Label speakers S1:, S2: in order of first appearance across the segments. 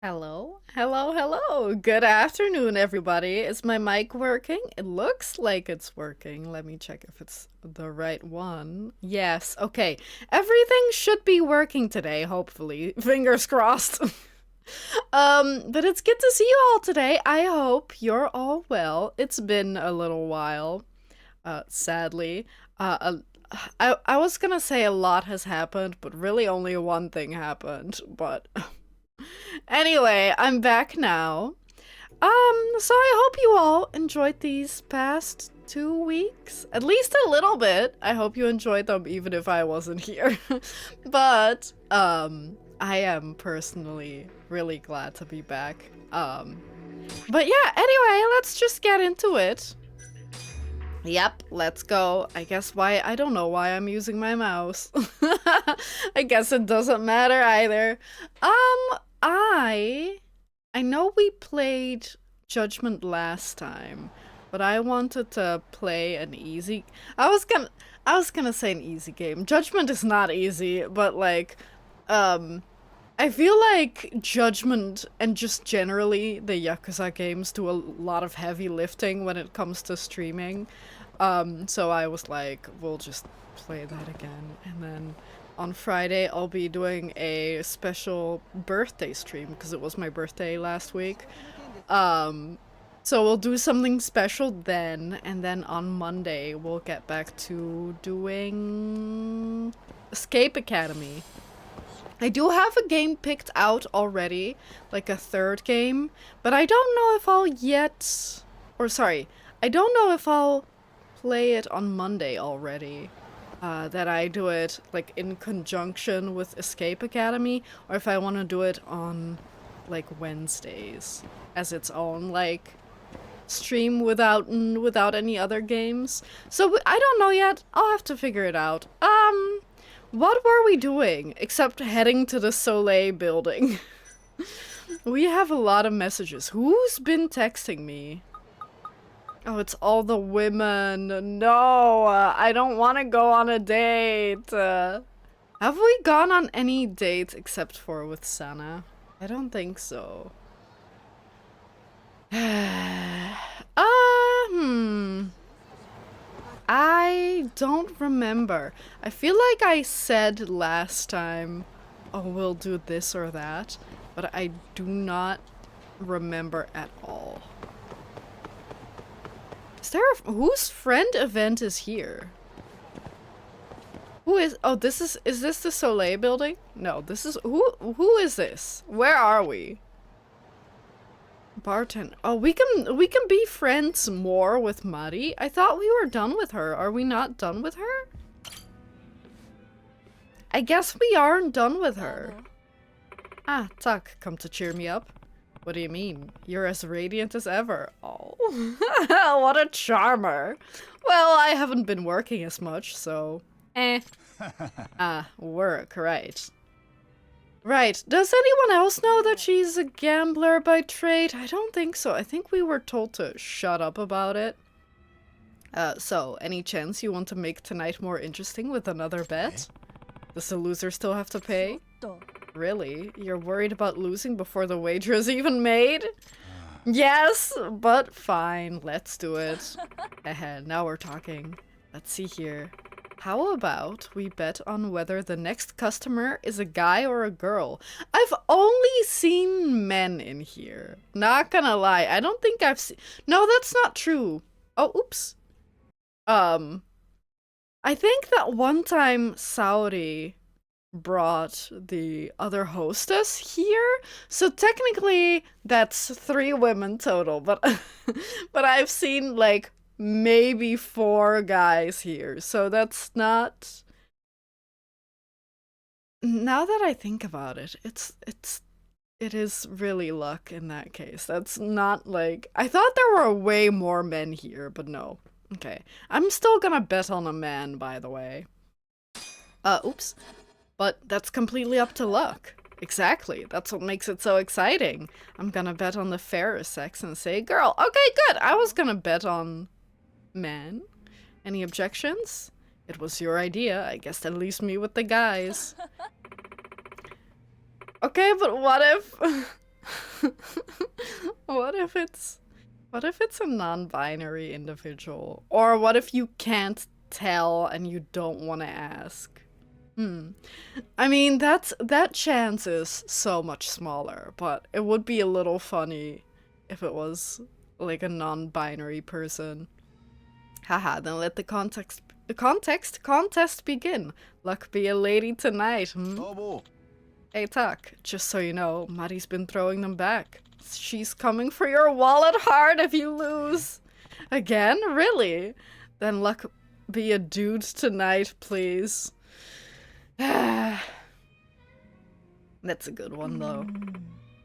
S1: Hello, hello, hello. Good afternoon, everybody. Is my mic working? It looks like it's working. Let me check if it's the right one. Yes, okay. Everything should be working today, hopefully. Fingers crossed. But it's good to see you all today. I hope you're all well. It's been a little while, sadly. I was gonna say a lot has happened, but really only one thing happened. But anyway, I'm back now. So I hope you all enjoyed these past 2 weeks. At least a little bit. I hope you enjoyed them even if I wasn't here. But, I am personally really glad to be back. But yeah, anyway, let's just get into it. Yep, let's go. I don't know why I'm using my mouse. I guess it doesn't matter either. I know we played Judgment last time, but I wanted to play an easy. I was gonna say an easy game. Judgment is not easy, but like, um, I feel like Judgment and just generally the Yakuza games do a lot of heavy lifting when it comes to streaming. So I was like, we'll just play that again. And then on Friday, I'll be doing a special birthday stream because it was my birthday last week. Um, so we'll do something special then. And then on Monday, we'll get back to doing Escape Academy. I do have a game picked out already, like a third game, but I don't know if I'll yet. Or sorry, I don't know if I'll play it on Monday already. That I do it like in conjunction with Escape Academy, or if I want to do it on like Wednesdays as its own like stream without any other games. So I don't know yet. I'll have to figure it out. What were we doing except heading to the Soleil building? We have a lot of messages. Who's been texting me? Oh, it's all the women. No, I don't want to go on a date. Have we gone on any dates except for with Sana? I don't think so. Hmm. I don't remember. I feel like I said last time, oh, we'll do this or that, but I do not remember at all. Is there whose friend event is here? Who is, oh, is this the Soleil building? No, this is, who is this? Where are we? Bartend. Oh, we can be friends more with Mari. I thought we were done with her. Are we not done with her? I guess we aren't done with her. Ah, Tak, come to cheer me up. What do you mean? You're as radiant as ever. Oh, what a charmer. Well, I haven't been working as much, so eh. Ah, work, right. Right. Does anyone else know that she's a gambler by trade? I don't think so. I think we were told to shut up about it. So, any chance you want to make tonight more interesting with another bet? Does the loser still have to pay? Really? You're worried about losing before the wager is even made? Yes, but fine. Let's do it. Now we're talking. Let's see here. How about we bet on whether the next customer is a guy or a girl? I've only seen men in here. Not gonna lie. I don't think I've seen... No, that's not true. Oh, oops. I think that one time Saudi brought the other hostess here. So technically that's 3 women total, but but I've seen like maybe 4 guys here. So that's not. Now that I think about it, it is really luck in that case. That's not like, I thought there were way more men here, but no. Okay. I'm still gonna bet on a man, by the way. Oops. But that's completely up to luck. Exactly. That's what makes it so exciting. I'm gonna bet on the fairer sex and say girl. Okay, good. I was gonna bet on man. Any objections? It was your idea. I guess that leaves me with the guys. Okay, but what if... What if it's a non-binary individual? Or what if you can't tell and you don't want to ask? I mean, that chance is so much smaller, but it would be a little funny if it was like a non-binary person. Haha, then let the contest begin. Luck be a lady tonight, Hey Tuck, just so you know, Mari's been throwing them back. She's coming for your wallet hard if you lose. Again? Really? Then luck be a dude tonight, please. That's a good one, though.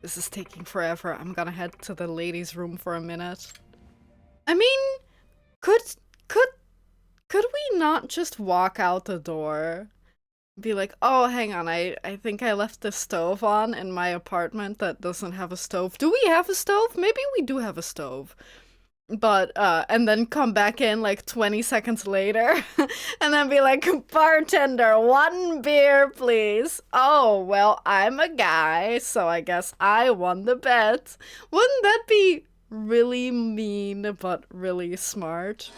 S1: This is taking forever. I'm gonna head to the ladies' room for a minute. I mean, could we not just walk out the door? Be like, oh, hang on, I think I left the stove on in my apartment that doesn't have a stove. Do we have a stove? Maybe we do have a stove. But, and then come back in like 20 seconds later and then be like, bartender, 1 beer, please. Oh, well, I'm a guy, so I guess I won the bet. Wouldn't that be really mean, but really smart?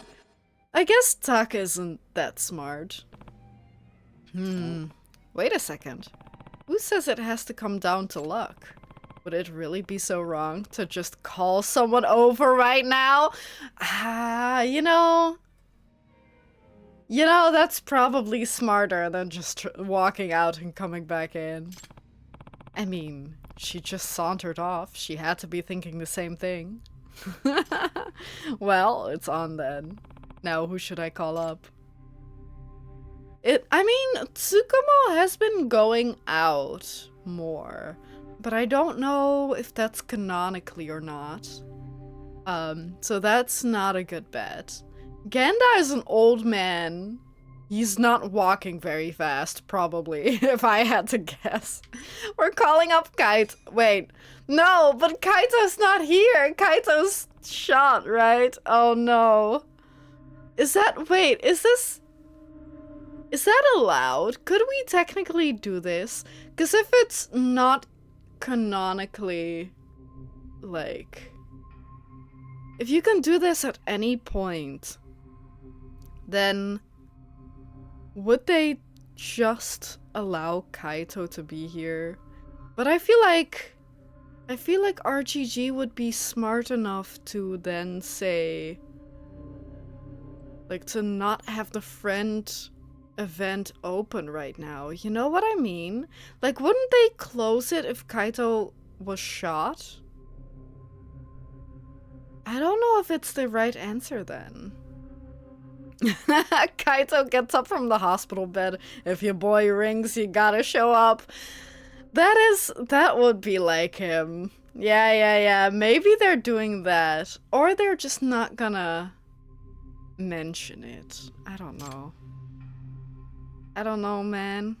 S1: I guess Tuck isn't that smart. Wait a second. Who says it has to come down to luck? Would it really be so wrong to just call someone over right now? You know, that's probably smarter than just walking out and coming back in. I mean, she just sauntered off. She had to be thinking the same thing. Well, it's on then. Now, who should I call up? I mean, Tsukumo has been going out more, but I don't know if that's canonically or not. So that's not a good bet. Genda is an old man. He's not walking very fast, probably, if I had to guess. We're calling up Kaito. Wait, no, but Kaito's not here. Kaito's shot, right? Oh no. Wait, is that allowed? Could we technically do this? Because if it's not canonically, like... If you can do this at any point, then would they just allow Kaito to be here? But I feel like RGG would be smart enough to then say, like, to not have the friend event open right now. You know what I mean? Like, wouldn't they close it if Kaito was shot? I don't know if it's the right answer then. Kaito gets up from the hospital bed. If your boy rings, you gotta show up. That would be like him. Yeah. Maybe they're doing that. Or they're just not gonna mention it. I don't know. I don't know, man.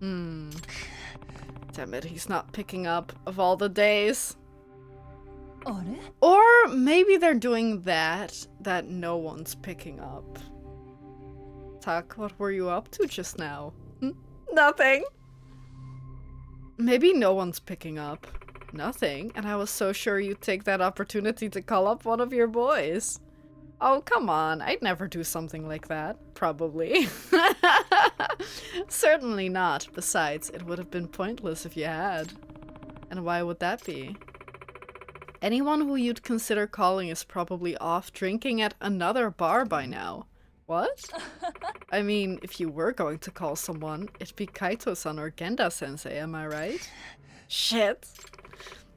S1: Damn it, he's not picking up of all the days. Or maybe they're doing that no one's picking up. Tak, what were you up to just now? Nothing. Maybe no one's picking up. Nothing. And I was so sure you'd take that opportunity to call up one of your boys. Oh, come on. I'd never do something like that. Probably. Certainly not. Besides, it would have been pointless if you had. And why would that be? Anyone who you'd consider calling is probably off drinking at another bar by now. What? I mean, if you were going to call someone, it'd be Kaito-san or Genda-sensei, am I right? Shit.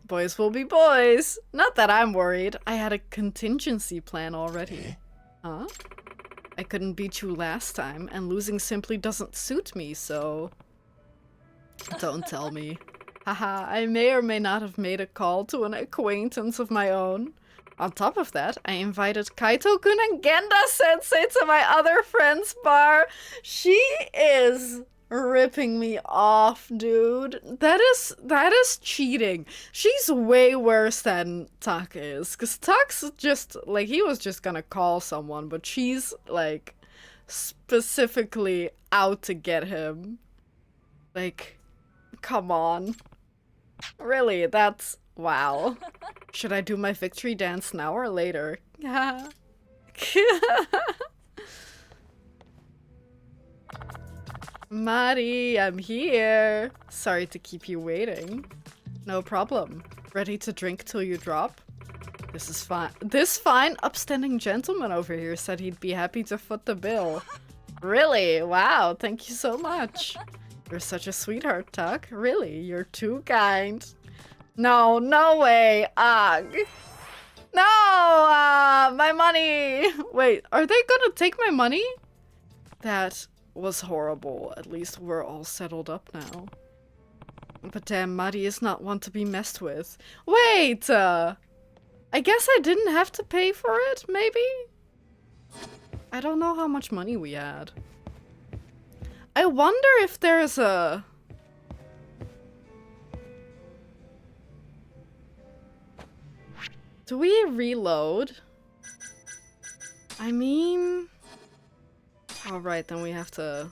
S1: Boys will be boys. Not that I'm worried. I had a contingency plan already. Huh? I couldn't beat you last time, and losing simply doesn't suit me, so... Don't tell me. Haha, I may or may not have made a call to an acquaintance of my own. On top of that, I invited Kaito-kun and Genda-sensei to my other friend's bar. She is ripping me off, dude. That is cheating. She's way worse than Tak is. Because Tak's just, like, he was just gonna call someone, but she's, like, specifically out to get him. Like, come on. Really, that's... wow. Should I do my victory dance now or later? Yeah. Mari, I'm here. Sorry to keep you waiting. No problem. Ready to drink till you drop? This is fine. This fine, upstanding gentleman over here said he'd be happy to foot the bill. Really? Wow, thank you so much. You're such a sweetheart, Tuck. Really, you're too kind. No, no way. Ugh. No, my money. Wait, are they gonna take my money? That was horrible. At least we're all settled up now. But damn, Mari is not one to be messed with. Wait, I guess I didn't have to pay for it, maybe? I don't know how much money we had. I wonder if there's a... Do we reload? I mean... Alright, then we have to...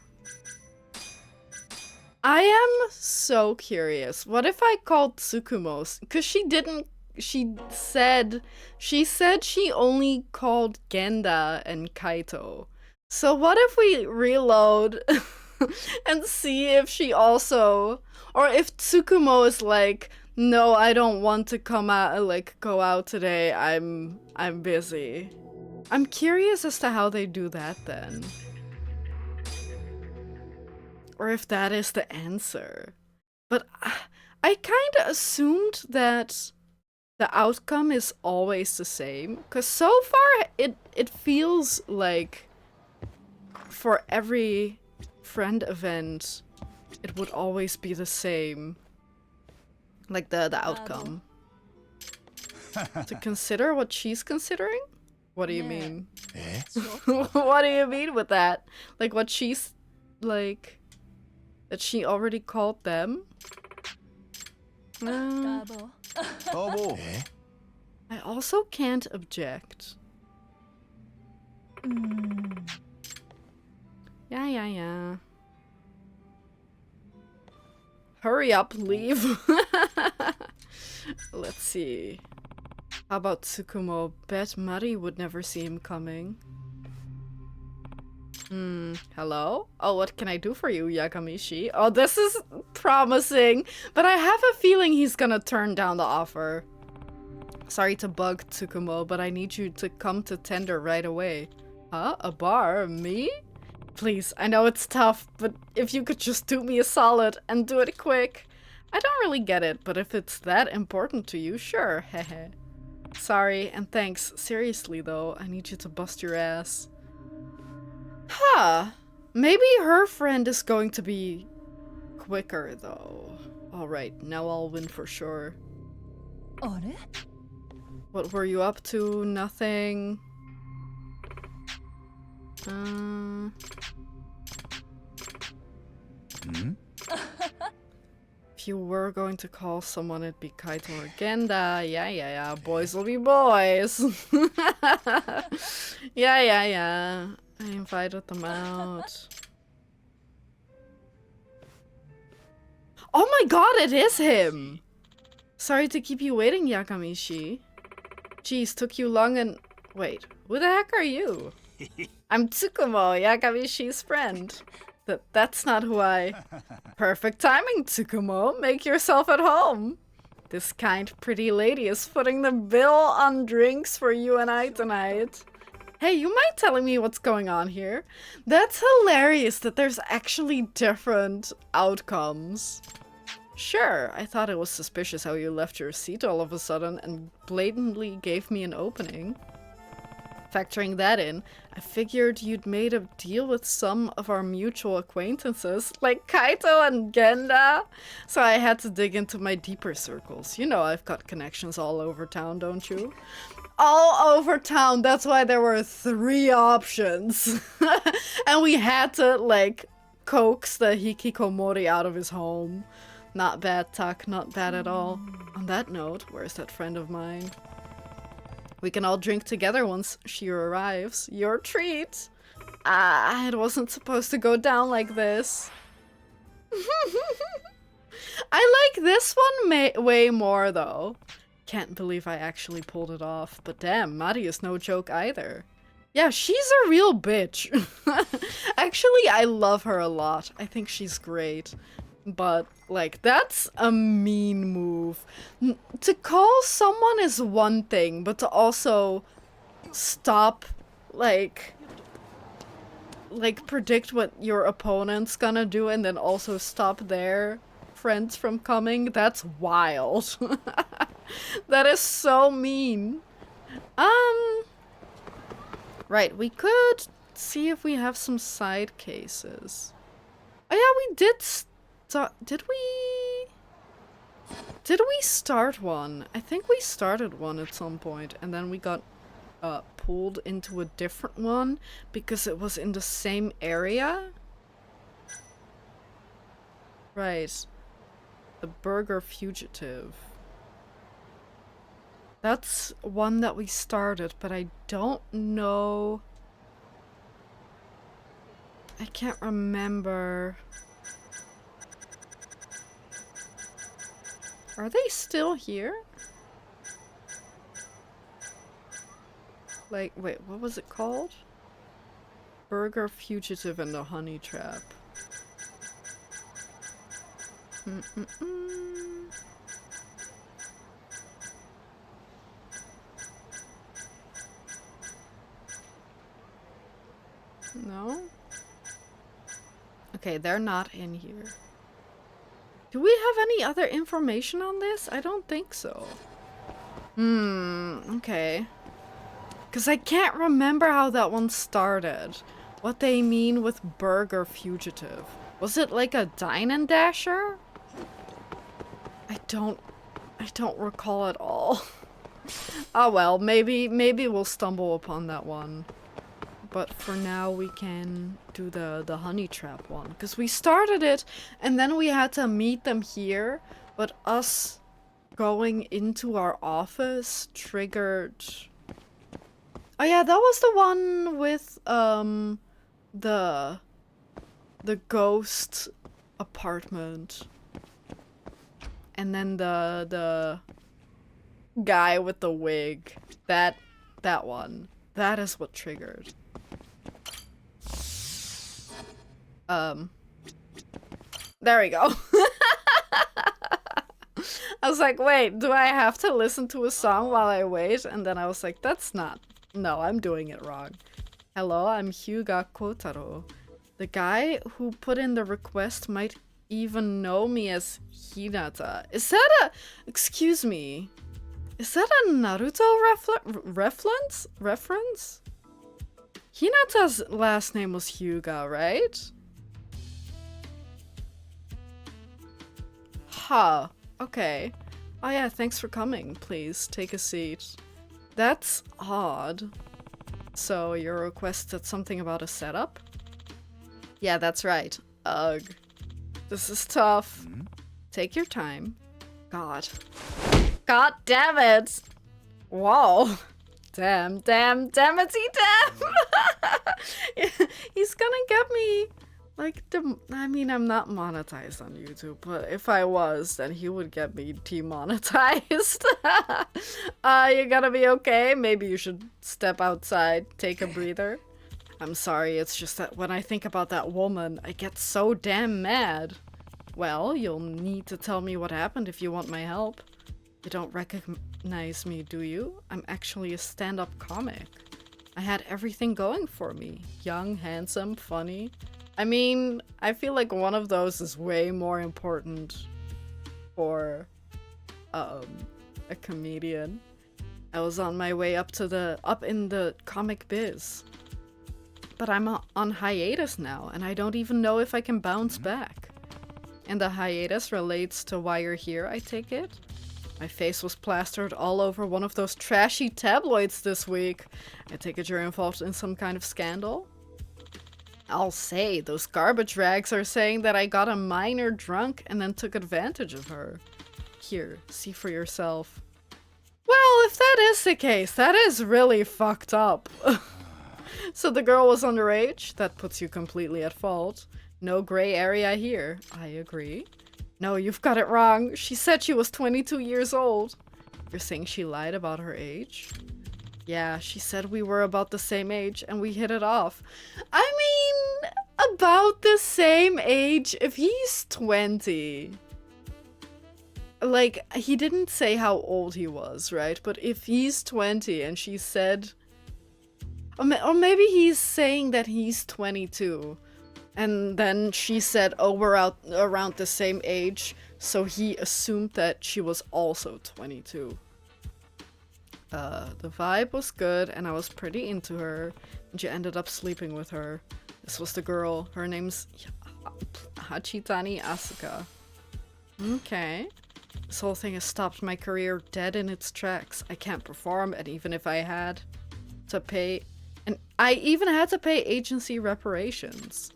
S1: I am so curious. What if I called Tsukumo? Because she didn't... She said she only called Genda and Kaito. So what if we reload and see if she also... Or if Tsukumo is like, no, I don't want to come out, like, go out today. I'm busy. I'm curious as to how they do that then. Or if that is the answer. But I kind of assumed that the outcome is always the same. Because so far, it feels like for every friend event, it would always be the same. Like the outcome. To consider what she's considering? What do you mean? What do you mean with that? Like what she's like... That she already called them? I also can't object. Yeah. Hurry up, leave. Let's see. How about Tsukumo? Bet Mari would never see him coming. Hello? Oh, what can I do for you, Yakamishi? Oh, this is promising, but I have a feeling he's gonna turn down the offer. Sorry to bug Tsukumo, but I need you to come to tender right away. Huh? A bar? Me? Please, I know it's tough, but if you could just do me a solid and do it quick. I don't really get it, but if it's that important to you, sure, hehe. Sorry, and thanks. Seriously though, I need you to bust your ass. Huh. Maybe her friend is going to be quicker, though. Alright, now I'll win for sure. What were you up to? Nothing. If you were going to call someone, it'd be Kaito or Genda. Yeah. Boys will be boys. Yeah. I invited them out. Oh my god, it is him! Sorry to keep you waiting, Yakamishi. Jeez, took you long and... Wait, who the heck are you? I'm Tsukumo, Yakamishi's friend. That's not who I... Perfect timing, Tsukumo. Make yourself at home. This kind, pretty lady is footing the bill on drinks for you and I tonight. Hey, you mind telling me what's going on here? That's hilarious that there's actually different outcomes. Sure, I thought it was suspicious how you left your seat all of a sudden and blatantly gave me an opening. Factoring that in, I figured you'd made a deal with some of our mutual acquaintances, like Kaito and Genda. So I had to dig into my deeper circles. You know I've got connections all over town, don't you? All over town, that's why there were 3 options. And we had to, like, coax the hikikomori out of his home. Not bad, Tak, not bad at all. On that note, where's that friend of mine? We can all drink together once she arrives. Your treat! It wasn't supposed to go down like this. I like this one way more, though. Can't believe I actually pulled it off. But damn, Mari is no joke either. Yeah, she's a real bitch. Actually, I love her a lot. I think she's great. But, like, that's a mean move. To call someone is one thing, but to also stop, like, predict what your opponent's gonna do and then also stop their friends from coming, that's wild. That is so mean. Right, we could see if we have some side cases. Oh yeah, we did start. Did we start one? I think we started one at some point, and then we got pulled into a different one because it was in the same area. Right. The Burger Fugitive. That's one that we started, but I don't know. I can't remember. Are they still here? Like, wait, what was it called? Burger Fugitive and the Honey Trap. No? Okay, they're not in here. Do we have any other information on this? I don't think so. Okay. Because I can't remember how that one started. What they mean with Burger Fugitive. Was it like a dine and dasher? I don't recall at all. Oh well, maybe we'll stumble upon that one. But for now we can do the honey trap one. Because we started it and then we had to meet them here. But us going into our office triggered... Oh yeah, that was the one with the ghost apartment. And then the guy with the wig. That one. That is what triggered. There we go. I was like, wait, do I have to listen to a song while I wait? And then I was like, that's not. No, I'm doing it wrong. Hello, I'm Hyuga Kotaro. The guy who put in the request might even know me as Hinata. Is that a... Excuse me. Is that a Naruto reference? Hinata's last name was Hyuga, right? Huh. Okay. Oh yeah, thanks for coming. Please, take a seat. That's odd. So, your request said something about a setup? Yeah, that's right. Ugh. This is tough. Take your time. God. God damn it! Whoa. Damn it, damn! He's gonna get me, like, I mean, I'm not monetized on YouTube, but if I was, then he would get me demonetized. You gotta be okay? Maybe you should step outside, take a breather. I'm sorry, it's just that when I think about that woman, I get so damn mad. Well, you'll need to tell me what happened if you want my help. You don't recognize me, do you? I'm actually a stand-up comic. I had everything going for me. Young, handsome, funny. I mean, I feel like one of those is way more important for a comedian. I was on my way up in the comic biz. But I'm on hiatus now, and I don't even know if I can bounce back. And the hiatus relates to why you're here, I take it? My face was plastered all over one of those trashy tabloids this week. I take it you're involved in some kind of scandal? I'll say, those garbage rags are saying that I got a minor drunk and then took advantage of her. Here, see for yourself. Well, if that is the case, that is really fucked up. So the girl was underage? That puts you completely at fault. No gray area here. I agree. No, you've got it wrong. She said she was 22 years old. You're saying she lied about her age? Yeah, she said we were about the same age and we hit it off. I mean, about the same age if he's 20. Like, he didn't say how old he was, right? But if he's 20 and she said... Or maybe he's saying that he's 22. And then she said, oh, we're out around the same age. So he assumed that she was also 22. The vibe was good and I was pretty into her. And she ended up sleeping with her. This was the girl. Her name's Hachitani Asuka. Okay. This whole thing has stopped my career dead in its tracks. I can't perform, and even if I had to pay... And I even had to pay agency reparations.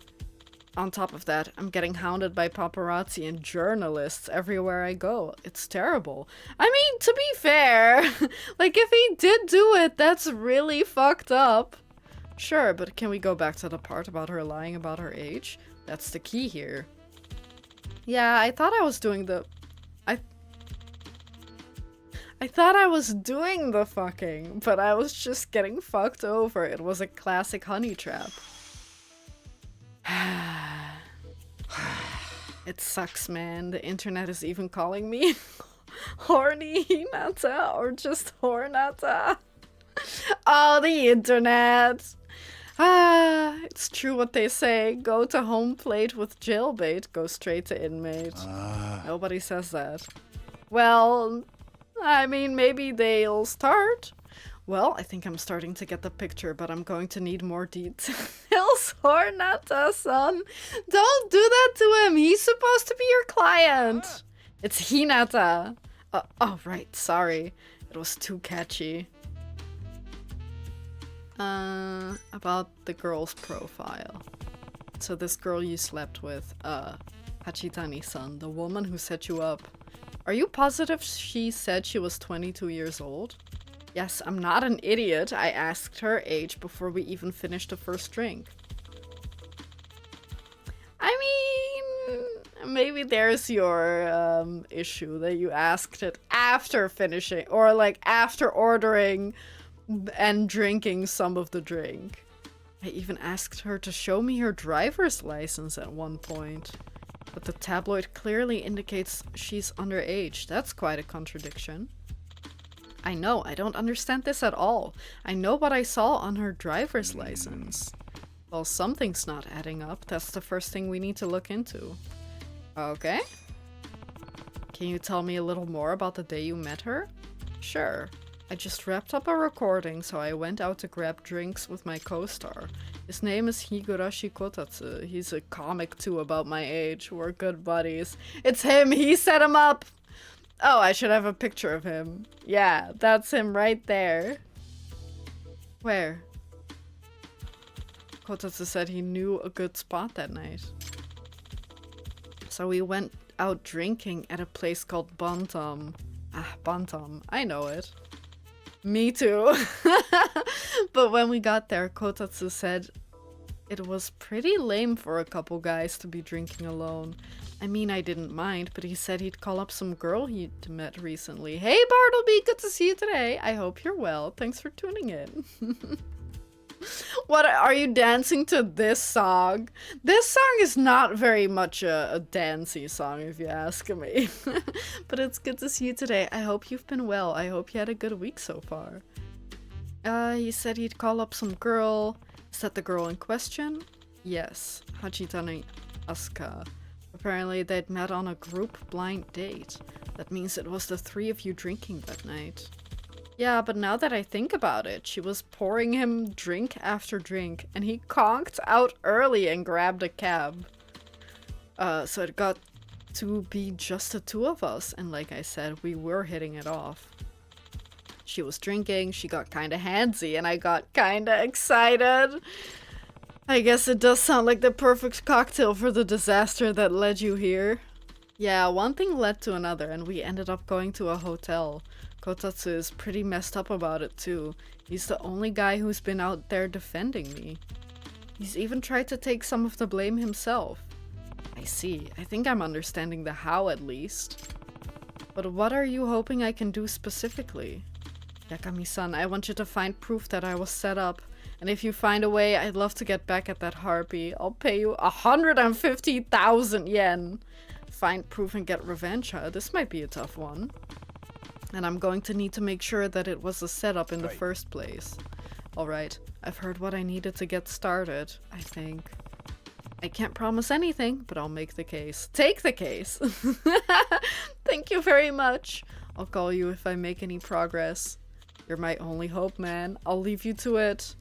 S1: On top of that, I'm getting hounded by paparazzi and journalists everywhere I go. It's terrible. I mean, to be fair, like, if he did do it, that's really fucked up. Sure, but can we go back to the part about her lying about her age? That's the key here. Yeah, I thought I was doing the... I thought I was doing the fucking, but I was just getting fucked over. It was a classic honey trap. It sucks, man. The internet is even calling me horny Hinata or just Hornata. Oh, the internet. It's true what they say. Go to home plate with jailbait, go straight to inmate. Nobody says that. Well, I mean, maybe they'll start. Well, I think I'm starting to get the picture, but I'm going to need more details. Hornata-san, don't do that to him. He's supposed to be your client. It's Hinata. Oh, right. Sorry. It was too catchy. About the girl's profile. So this girl you slept with, Hachitani-san, the woman who set you up. Are you positive she said she was 22 years old? Yes, I'm not an idiot. I asked her age before we even finished the first drink. I mean, maybe there's your issue that you asked it after finishing, or like after ordering and drinking some of the drink. I even asked her to show me her driver's license at one point. But the tabloid clearly indicates she's underage. That's quite a contradiction. I know, I don't understand this at all. I know what I saw on her driver's license. Well, something's not adding up. That's the first thing we need to look into. Okay. Can you tell me a little more about the day you met her? Sure. I just wrapped up a recording, so I went out to grab drinks with my co-star. His name is Higurashi Kotatsu. He's a comic too about my age. We're good buddies. It's him! He set him up! Oh, I should have a picture of him. Yeah, that's him right there. Where? Kotatsu said he knew a good spot that night. So we went out drinking at a place called Bantam. Ah, Bantam. I know it. Me too. But when we got there, Kotatsu said it was pretty lame for a couple guys to be drinking alone. I mean, I didn't mind, but he said he'd call up some girl he'd met recently. Hey Bartleby, good to see you today. I hope you're well. Thanks for tuning in. What, are you dancing to this song? This song is not very much a dancey song, if you ask me. But it's good to see you today. I hope you've been well. I hope you had a good week so far. He said he'd call up some girl. Is that the girl in question? Yes, Hachitani Asuka. Apparently they'd met on a group blind date. That means it was the three of you drinking that night. Yeah, but now that I think about it, she was pouring him drink after drink, and he conked out early and grabbed a cab. So it got to be just the two of us, and like I said, we were hitting it off. She was drinking, she got kinda handsy, and I got kinda excited. I guess it does sound like the perfect cocktail for the disaster that led you here. Yeah, one thing led to another, and we ended up going to a hotel. Kotatsu is pretty messed up about it too. He's the only guy who's been out there defending me. He's even tried to take some of the blame himself. I see. I think I'm understanding the how at least. But what are you hoping I can do specifically? Yakami-san, I want you to find proof that I was set up. And if you find a way, I'd love to get back at that harpy. I'll pay you 150,000 yen. Find proof and get revenge, huh? This might be a tough one. And I'm going to need to make sure that it was a setup in the first place. Alright, I've heard what I needed to get started, I think. I can't promise anything, but I'll make the case. Take the case! Thank you very much. I'll call you if I make any progress. You're my only hope, man. I'll leave you to it.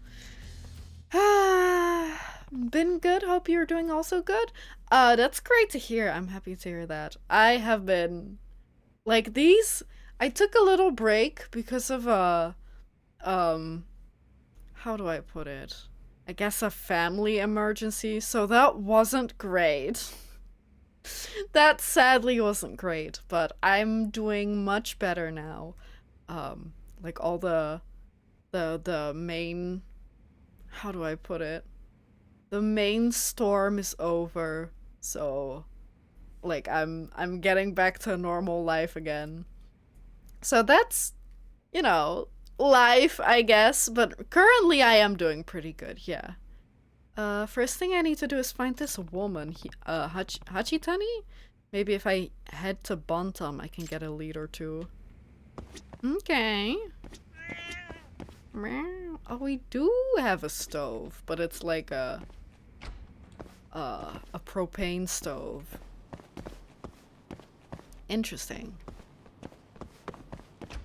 S1: Been good. Hope you're doing also good. That's great to hear. I'm happy to hear that. I have been like these. I took a little break because of how do I put it? I guess a family emergency. So that wasn't great. That sadly wasn't great, but I'm doing much better now. Like all the main, how do I put it? The main storm is over, so like I'm getting back to normal life again. So that's, you know, life, I guess, but currently I am doing pretty good, yeah. First thing I need to do is find this woman, Hachitani? Maybe if I head to Bantam, I can get a lead or two. Okay. Oh, we do have a stove, but it's like a propane stove. Interesting.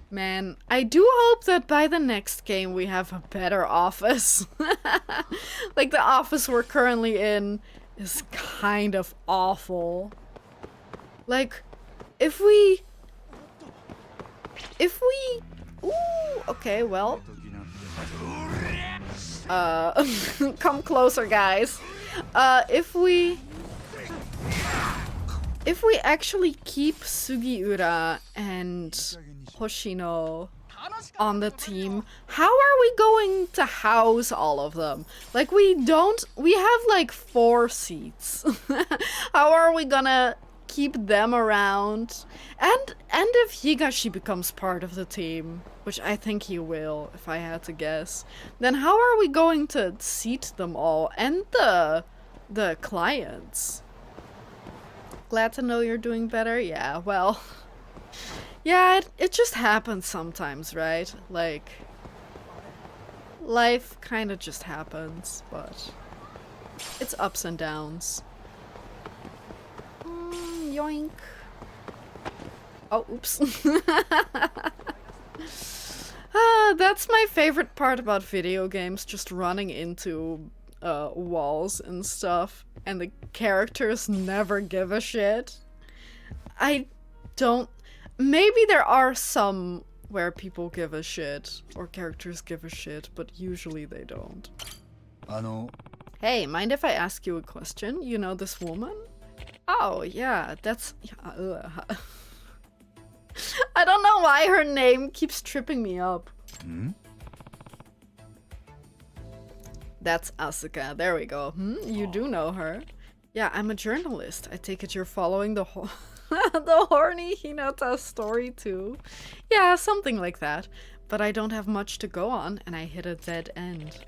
S1: Man, I do hope that by the next game we have a better office. Like the office we're currently in is kind of awful. Like, if we... Ooh, okay, well... come closer, guys. If we actually keep Sugiura and Hoshino on the team, how are we going to house all of them? Like, we have like 4 seats. How are we gonna keep them around? And if Higashi becomes part of the team, which I think he will, if I had to guess, then how are we going to seat them all and the clients? Glad to know you're doing better. Yeah, well, yeah, it just happens sometimes, right? Like, life kind of just happens, but it's ups and downs. Yoink. Oh, oops. That's my favorite part about video games, just running into walls and stuff, and the characters never give a shit. Maybe there are some where people give a shit, or characters give a shit, but usually they don't. Hey, mind if I ask you a question? You know this woman? Oh, yeah, that's... I don't know why her name keeps tripping me up. That's Asuka. There we go. You do know her. Yeah, I'm a journalist. I take it you're following the the horny Hinata story too. Yeah, something like that. But I don't have much to go on, and I hit a dead end.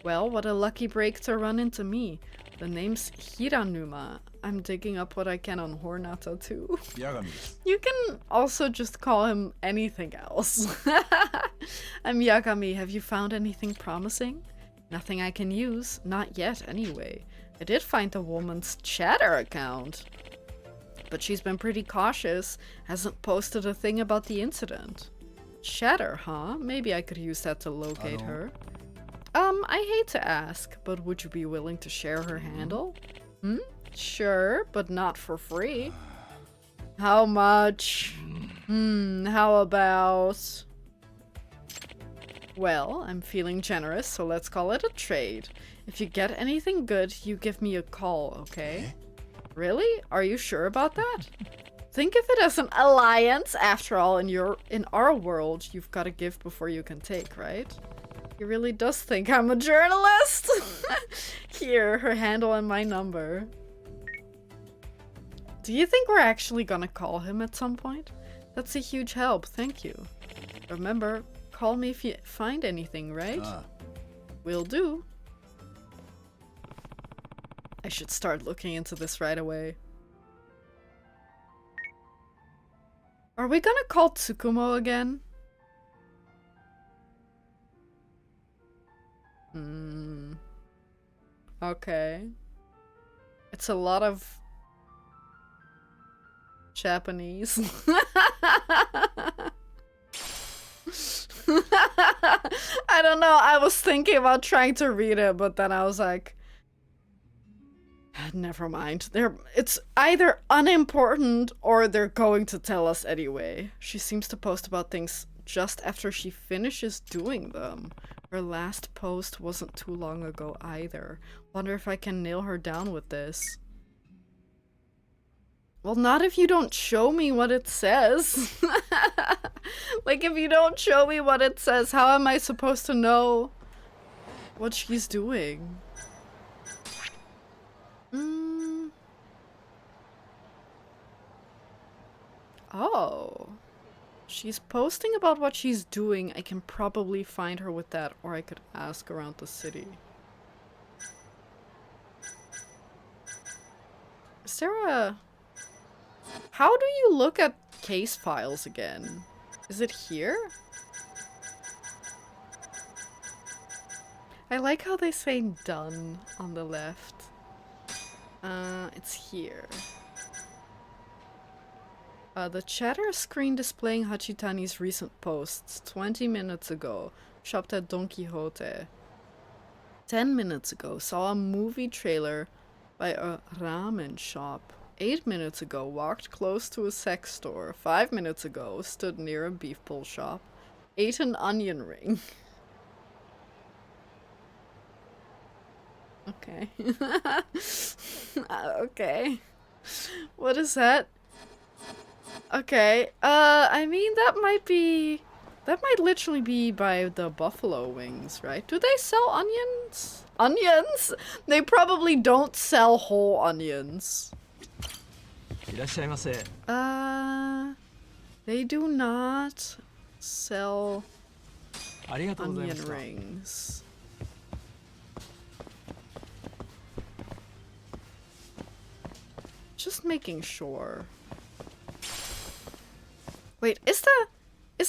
S1: Well, what a lucky break to run into me. The name's Hiranuma. I'm digging up what I can on Hornata too. You can also just call him anything else. I'm Yagami. Have you found anything promising? Nothing I can use. Not yet, anyway. I did find the woman's chatter account. But she's been pretty cautious. Hasn't posted a thing about the incident. Chatter, huh? Maybe I could use that to locate her. I hate to ask, but would you be willing to share her handle? Sure, but not for free. How much? How about... Well, I'm feeling generous, so let's call it a trade. If you get anything good, you give me a call, okay? Really? Are you sure about that? Think of it as an alliance. After all, in our world, you've got to give before you can take, right? He really does think I'm a journalist. Here, her handle and my number. Do you think we're actually gonna call him at some point? That's a huge help, thank you. Remember, call me if you find anything, right? Will do. I should start looking into this right away. Are we gonna call Tsukumo again? Okay. It's a lot of Japanese. I don't know, I was thinking about trying to read it, but then I was like, never mind. It's either unimportant or they're going to tell us anyway. She seems to post about things just after she finishes doing them. Her last post wasn't too long ago either. Wonder if I can nail her down with this. Well, not if you don't show me what it says. Like, if you don't show me what it says, how am I supposed to know what she's doing? Oh. She's posting about what she's doing. I can probably find her with that, or I could ask around the city. Is there a... How do you look at case files again? Is it here? I like how they say done on the left. It's here. The chatter screen displaying Hachitani's recent posts. 20 minutes ago, shopped at Don Quixote. 10 minutes ago, saw a movie trailer by a ramen shop. 8 minutes ago, walked close to a sex store. 5 minutes ago, stood near a beef bowl shop. Ate an onion ring. Okay. Okay. What is that? Okay, I mean, that might literally be by the Buffalo Wings, right? Do they sell onions? Onions? They probably don't sell whole onions. They do not sell onion rings. Just making sure. Wait, is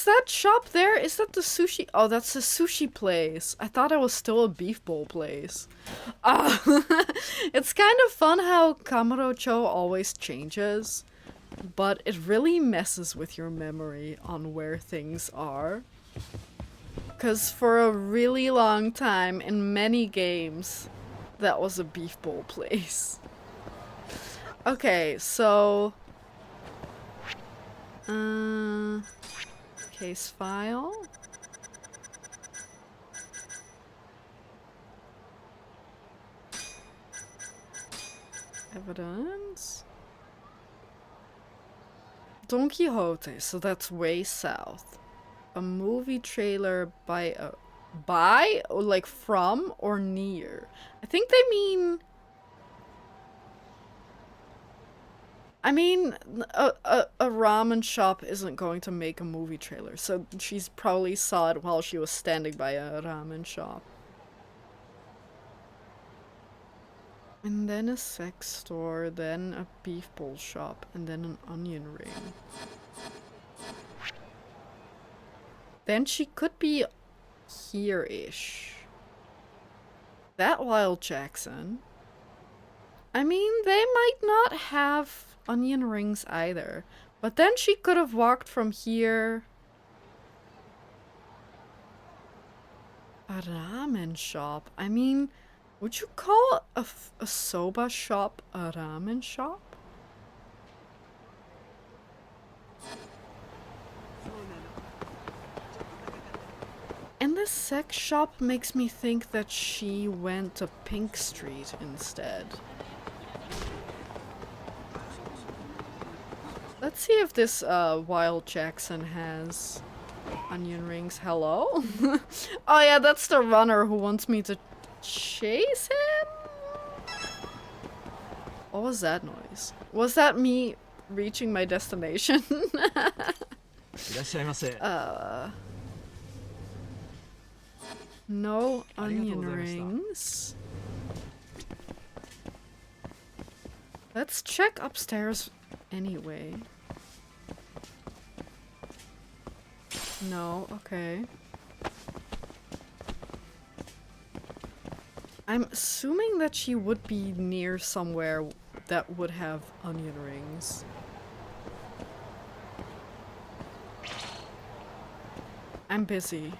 S1: that shop there? Is that the sushi? Oh, that's the sushi place. I thought it was still a beef bowl place. It's kind of fun how Kamurocho always changes, but it really messes with your memory on where things are. Because for a really long time, in many games, that was a beef bowl place. Okay, so... case file. Evidence. Don Quixote, so that's way south. A movie trailer by or like from or near. I think they mean... I mean, a ramen shop isn't going to make a movie trailer, so she's probably saw it while she was standing by a ramen shop. And then a sex store, then a beef bowl shop, and then an onion ring. Then she could be here-ish. That Wild Jackson. I mean, they might not have onion rings either. But then she could have walked from here. A ramen shop. I mean, would you call a soba shop a ramen shop? And this sex shop makes me think that she went to Pink Street instead. Let's see if this Wild Jackson has onion rings. Hello? Oh yeah, that's the runner who wants me to chase him? What was that noise? Was that me reaching my destination? No onion rings. Let's check upstairs anyway. No, okay. I'm assuming that she would be near somewhere that would have onion rings. I'm busy.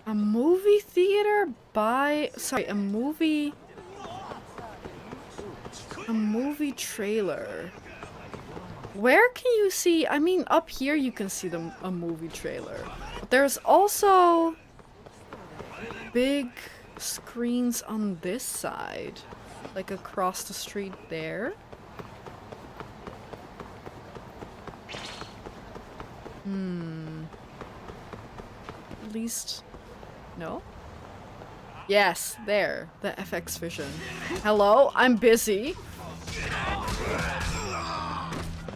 S1: A movie theater by... Sorry, a movie trailer. Where can you see... I mean, up here you can see a movie trailer. But there's also big screens on this side. Like across the street there. At least... No? Yes, there. The FX vision. Hello, I'm busy.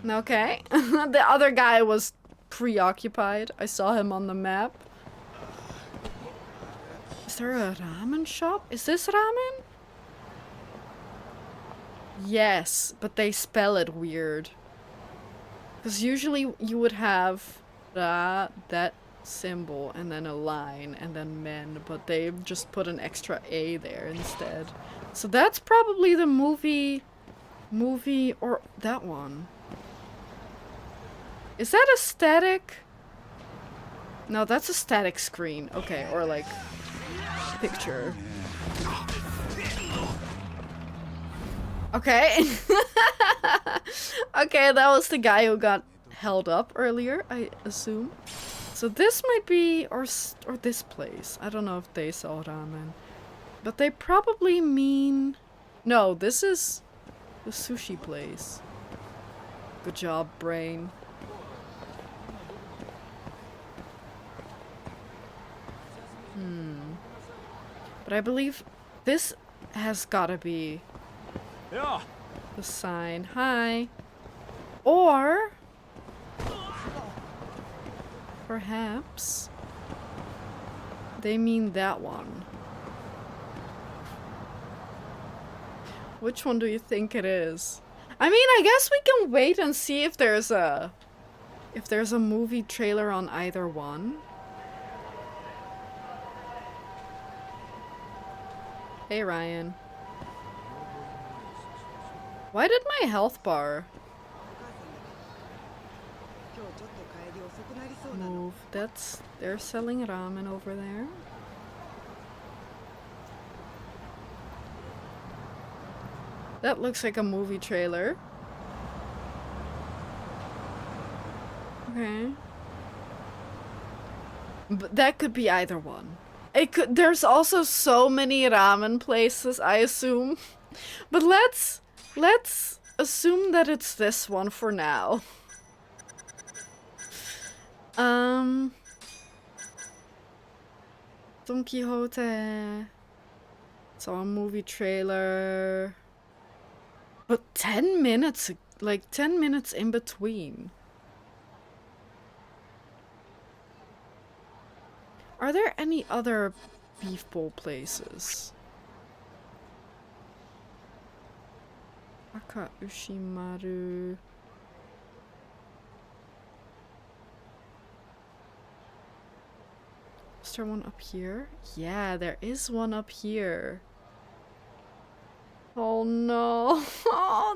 S1: Okay. The other guy was preoccupied. I saw him on the map. Is there a ramen shop? Is this ramen? Yes, but they spell it weird. Because usually you would have that symbol and then a line and then men, but they just put an extra A there instead. So that's probably the movie or that one. Is that a static? No, that's a static screen. Okay, or like picture. Okay. Okay, that was the guy who got held up earlier, I assume. So this might be, or this place. I don't know if they sell ramen. But they probably mean... No, this is the sushi place. Good job, brain. But I believe this has gotta be the sign. Hi. Or... perhaps they mean that one. Which one do you think it is? I mean, I guess we can wait and see if there's a movie trailer on either one. Hey Ryan. Why did my health bar move? They're selling ramen over there. That looks like a movie trailer. Okay. But that could be either one. It could. There's also so many ramen places, I assume. But let's assume that it's this one for now. Don Quixote. Saw a movie trailer. But 10 minutes, like 10 minutes in between. Are there any other beef bowl places? Aka Ushimaru. Is there one up here? Yeah, there is one up here. Oh no. Oh,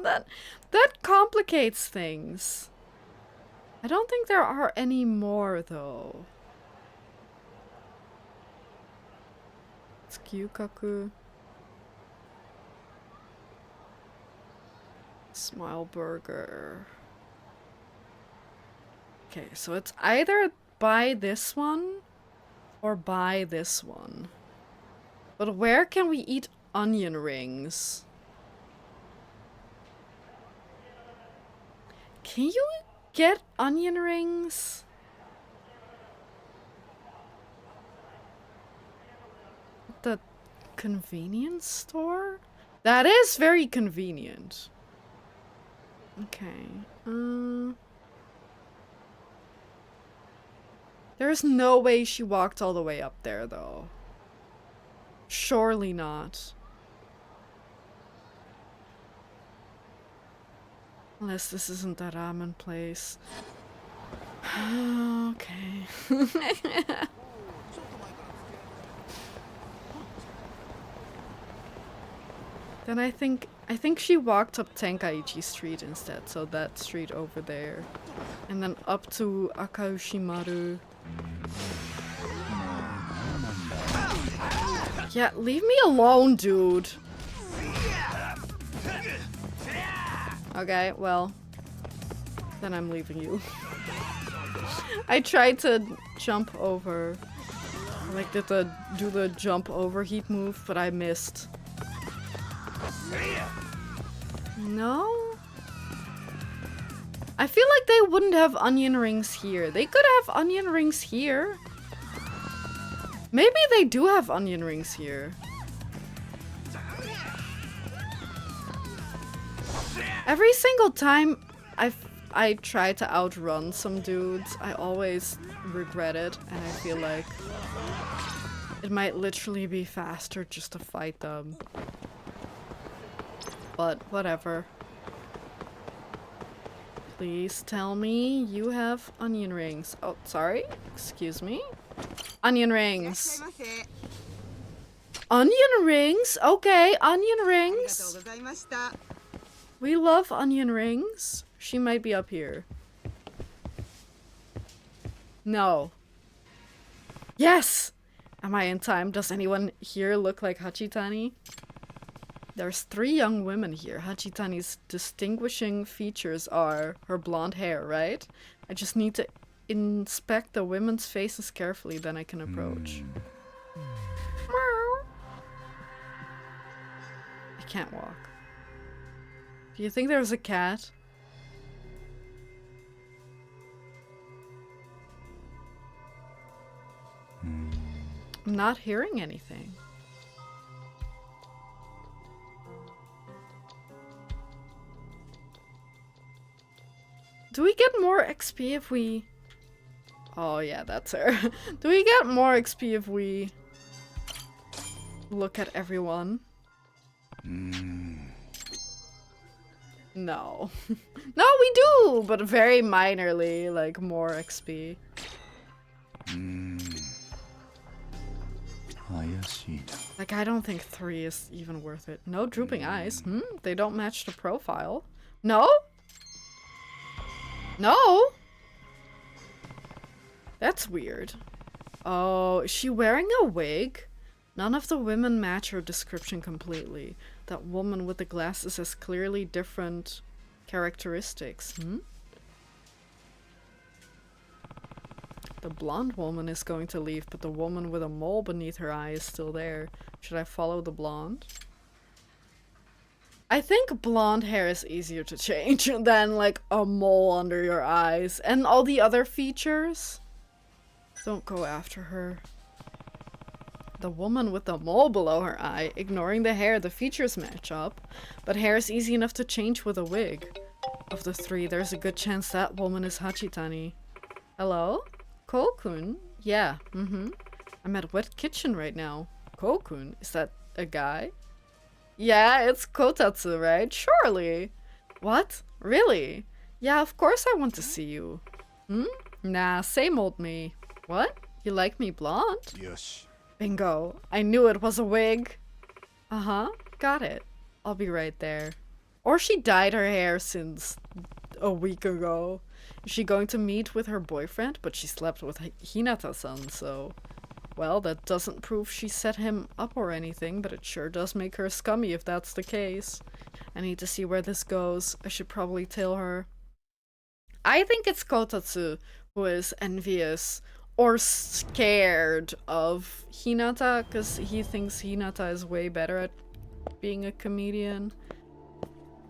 S1: that complicates things. I don't think there are any more though. It's Gyukaku. Smile Burger. Okay, so it's either by this one or by this one. But where can we eat onion rings? Can you get onion rings? At the convenience store? That is very convenient. Okay. There's no way she walked all the way up there, though. Surely not. Unless this isn't the ramen place. Okay. Then I think she walked up Tenkaichi Street instead, so that street over there. And then up to Akaushimaru. Yeah, leave me alone, dude. Okay, well, then I'm leaving you. I tried to jump over. Like, do the jump overheat move, but I missed. No? I feel like they wouldn't have onion rings here. They could have onion rings here. Maybe they do have onion rings here. Every single time I try to outrun some dudes, I always regret it, and I feel like it might literally be faster just to fight them. But whatever. Please tell me you have onion rings. Oh, sorry. Excuse me. Onion rings. Onion rings? Okay, onion rings. We love onion rings. She might be up here. No. Yes! Am I in time? Does anyone here look like Hachitani? There's 3 young women here. Hachitani's distinguishing features are her blonde hair, right? I just need to inspect the women's faces carefully, then I can approach. I can't walk. Do you think there's a cat? I'm not hearing anything. Do we get more XP if we... Oh yeah, that's her. Do we get more XP if we look at everyone? No. No, we do! But very minorly, like more XP. Like, I don't think 3 is even worth it. No drooping eyes. They don't match the profile. No? No? That's weird. Oh, is she wearing a wig? None of the women match her description completely. That woman with the glasses has clearly different characteristics. The blonde woman is going to leave, but the woman with a mole beneath her eye is still there. Should I follow the blonde? I think blonde hair is easier to change than like a mole under your eyes. And all the other features. Don't go after her. The woman with the mole below her eye. Ignoring the hair, the features match up. But hair is easy enough to change with a wig. Of the 3, there's a good chance that woman is Hachitani. Hello? Kokun? Yeah, I'm at Wet Kitchen right now. Kokun? Is that a guy? Yeah, it's Kotatsu, right? Surely. What? Really? Yeah, of course I want to see you. Nah, same old me. What? You like me blonde?
S2: Yes.
S1: Bingo. I knew it was a wig. Uh-huh. Got it. I'll be right there. Or she dyed her hair since a week ago. Is she going to meet with her boyfriend? But she slept with Hinata-san, so... Well, that doesn't prove she set him up or anything, but it sure does make her scummy if that's the case. I need to see where this goes. I should probably tell her. I think it's Kotatsu who is envious or scared of Hinata, because he thinks Hinata is way better at being a comedian.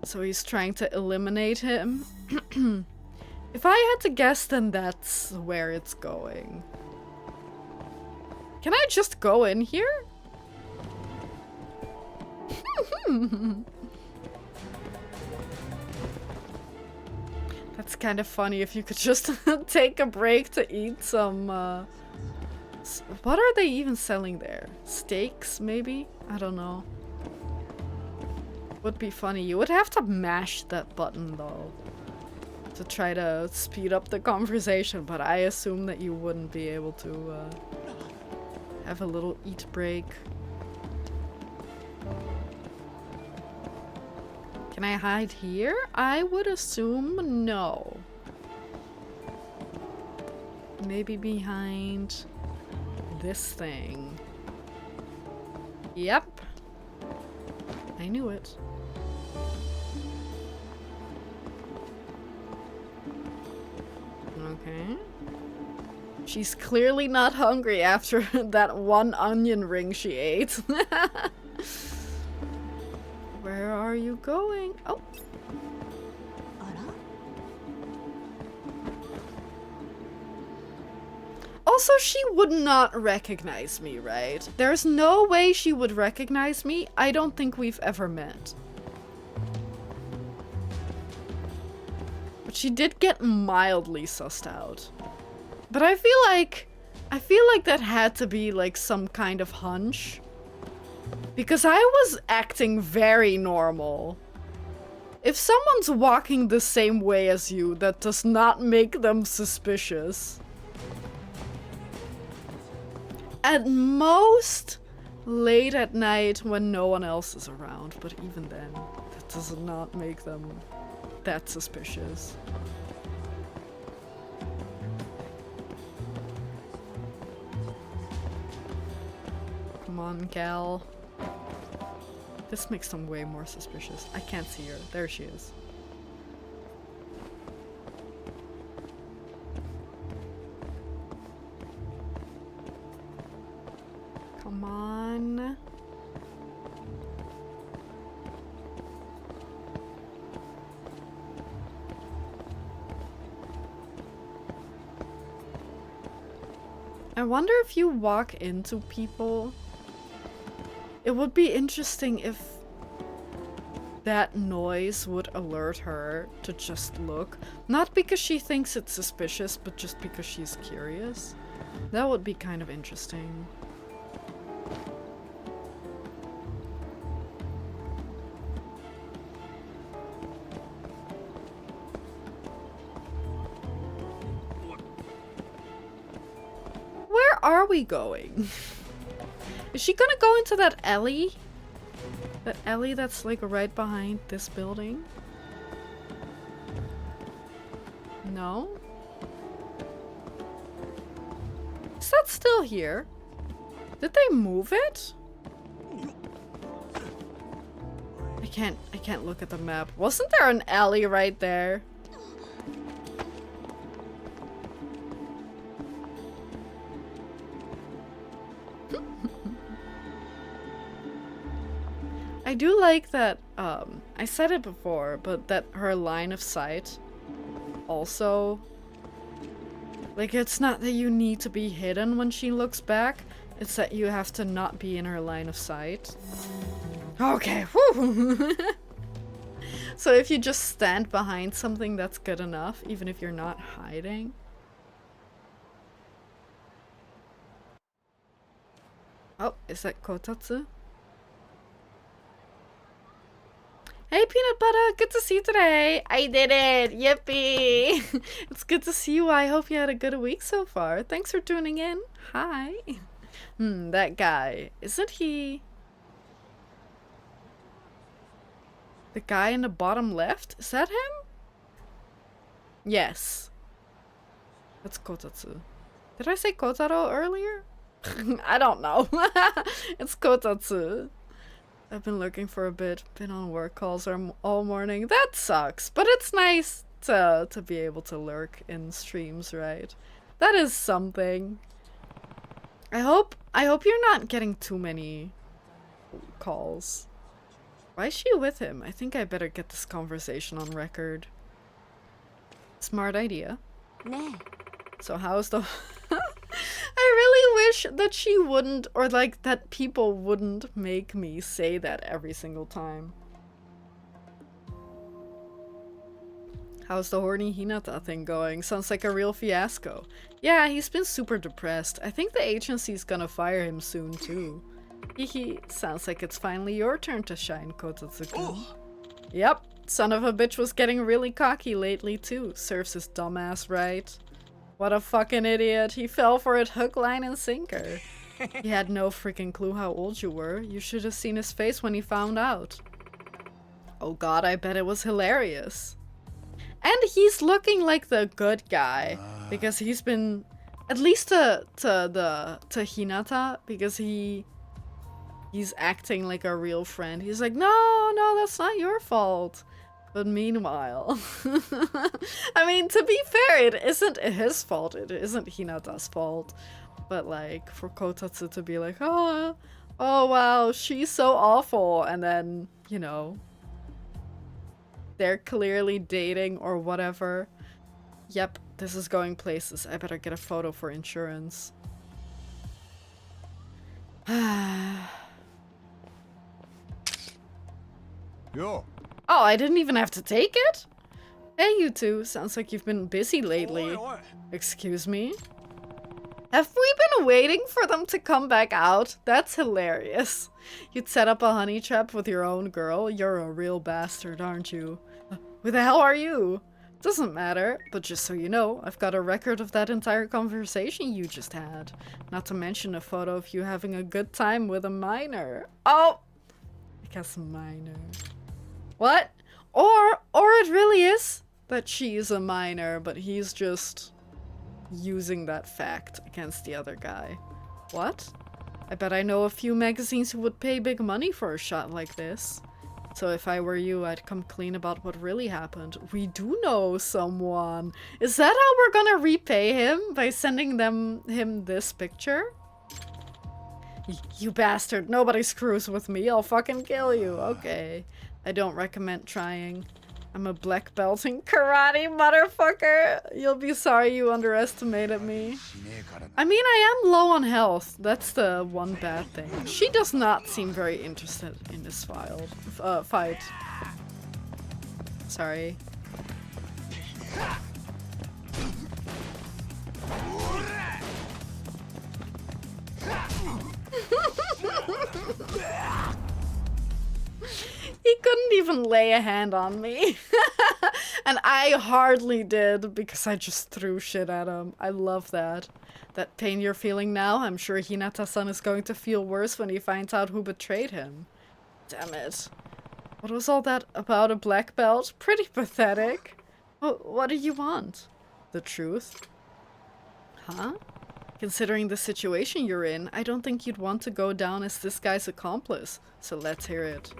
S1: So he's trying to eliminate him. If I had to guess, then that's where it's going. Can I just go in here? That's kind of funny if you could just take a break to eat some, what are they even selling there? Steaks, maybe? I don't know. Would be funny. You would have to mash that button, though, to try to speed up the conversation, but I assume that you wouldn't be able to, have a little eat break. Can I hide here? I would assume no. Maybe behind this thing. Yep. I knew it. Okay. She's clearly not hungry after that one onion ring she ate. Where are you going? Oh. Also, she would not recognize me, right? There's no way she would recognize me. I don't think we've ever met. But she did get mildly sussed out. But I feel like that had to be like some kind of hunch. Because I was acting very normal. If someone's walking the same way as you, that does not make them suspicious. At most, late at night when no one else is around, but even then, that does not make them that suspicious. Come on, Cal. This makes them way more suspicious. I can't see her. There she is. Come on. I wonder if you walk into people. It would be interesting if that noise would alert her to just look. Not because she thinks it's suspicious, but just because she's curious. That would be kind of interesting. Where are we going? Is she gonna go into that alley? That alley that's like right behind this building? No? Is that still here? Did they move it? I can't look at the map. Wasn't there an alley right there? I do like that, I said it before, but that her line of sight also, like, it's not that you need to be hidden when she looks back, it's that you have to not be in her line of sight. Okay, whew. So if you just stand behind something, that's good enough, even if you're not hiding. Oh, is that Kotatsu? Hey, Peanut Butter! Good to see you today! I did it! Yippee! It's good to see you. I hope you had a good week so far. Thanks for tuning in. Hi. That guy. Isn't he... the guy in the bottom left? Is that him? Yes. That's Kotatsu. Did I say Kotaro earlier? I don't know. It's Kotatsu. I've been looking for a bit, been on work calls all morning. That sucks, but it's nice to be able to lurk in streams, right? That is something. I hope you're not getting too many calls. Why is she with him? I think I better get this conversation on record. Smart idea. So how's the... I really wish that she wouldn't, or like that people wouldn't make me say that every single time. How's the horny Hinata thing going? Sounds like a real fiasco. Yeah, he's been super depressed. I think the agency's gonna fire him soon too. Hehe, sounds like it's finally your turn to shine, Kotatsu-kun. Yep, son of a bitch was getting really cocky lately too. Serves his dumbass right. What a fucking idiot. He fell for it hook, line, and sinker. He had no freaking clue how old you were. You should have seen his face when he found out. Oh god, I bet it was hilarious. And he's looking like the good guy, because he's been, at least to Hinata, because he's acting like a real friend. He's like, no, that's not your fault. But meanwhile, I mean, to be fair, it isn't his fault. It isn't Hinata's fault. But like, for Kotatsu to be like, oh wow, she's so awful, and then, you know, they're clearly dating or whatever. Yep, this is going places. I better get a photo for insurance.
S2: Yo.
S1: Oh, I didn't even have to take it? Hey, you two. Sounds like you've been busy lately. Excuse me? Have we been waiting for them to come back out? That's hilarious. You'd set up a honey trap with your own girl? You're a real bastard, aren't you? Who the hell are you? Doesn't matter, but just so you know, I've got a record of that entire conversation you just had. Not to mention a photo of you having a good time with a minor. Oh! I guess a minor. What? Or it really is that she's a minor, but he's just using that fact against the other guy. What? I bet I know a few magazines who would pay big money for a shot like this. So if I were you, I'd come clean about what really happened. We do know someone. Is that how we're gonna repay him? By sending him this picture? You bastard. Nobody screws with me. I'll fucking kill you. Okay. I don't recommend trying. I'm a black belt in karate, motherfucker. You'll be sorry you underestimated me. I mean, I am low on health. That's the one bad thing. She does not seem very interested in this fight. Sorry. He couldn't even lay a hand on me. And I hardly did, because I just threw shit at him. I love that. That pain you're feeling now, I'm sure Hinata-san is going to feel worse when he finds out who betrayed him. Damn it. What was all that about a black belt? Pretty pathetic. What do you want? The truth? Huh? Considering the situation you're in, I don't think you'd want to go down as this guy's accomplice. So let's hear it.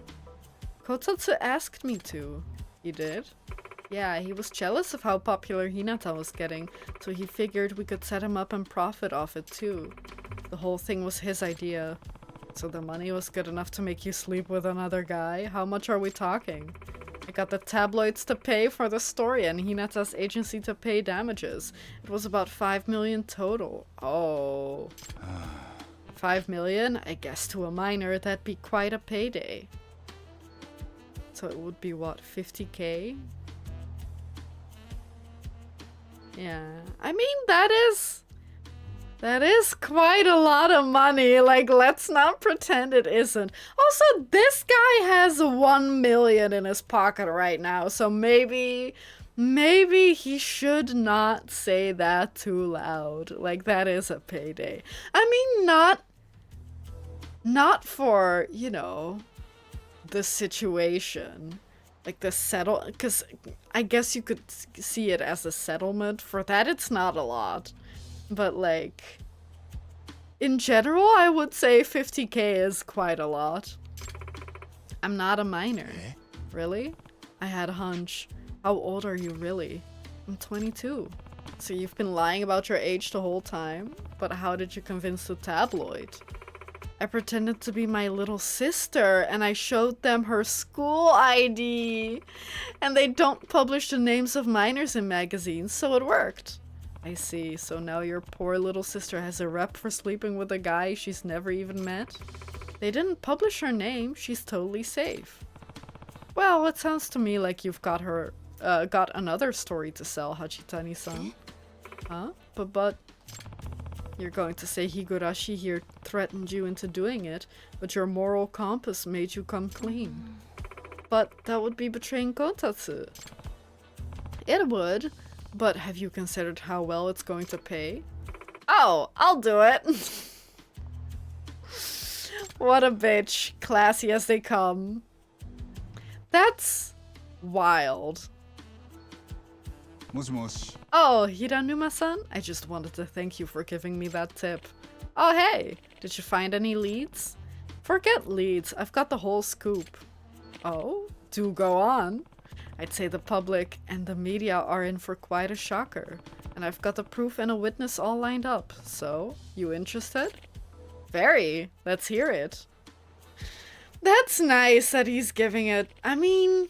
S1: Kotatsu asked me to. He did? Yeah, he was jealous of how popular Hinata was getting, so he figured we could set him up and profit off it too. The whole thing was his idea. So the money was good enough to make you sleep with another guy? How much are we talking? I got the tabloids to pay for the story and Hinata's agency to pay damages. It was about 5 million total. Oh. 5 million? I guess to a minor that'd be quite a payday. So it would be what, 50k? Yeah. I mean, that is quite a lot of money. Like, let's not pretend it isn't. Also, this guy has 1 million in his pocket right now, so maybe he should not say that too loud. Like, that is a payday. I mean, not for, you know, the situation, like the settle, because I guess you could see it as a settlement. For that, it's not a lot, but like in general, I would say 50k is quite a lot. I'm not a minor. Really? I had a hunch. How old are you really? I'm 22. So you've been lying about your age the whole time? But how did you convince the tabloid? I pretended to be my little sister and I showed them her school ID. And they don't publish the names of minors in magazines, so it worked. I see. So now your poor little sister has a rep for sleeping with a guy she's never even met? They didn't publish her name. She's totally safe. Well, it sounds to me like you've got her, got another story to sell, Hachitani-san. Huh? But you're going to say Higurashi here threatened you into doing it, but your moral compass made you come clean. But that would be betraying Kotatsu. It would, but have you considered how well it's going to pay? Oh, I'll do it. What a bitch. Classy as they come. That's wild. Oh, Hiranuma-san? I just wanted to thank you for giving me that tip. Oh, hey! Did you find any leads? Forget leads, I've got the whole scoop. Oh? Do go on. I'd say the public and the media are in for quite a shocker. And I've got the proof and a witness all lined up. So, you interested? Very. Let's hear it. That's nice that he's giving it. I mean,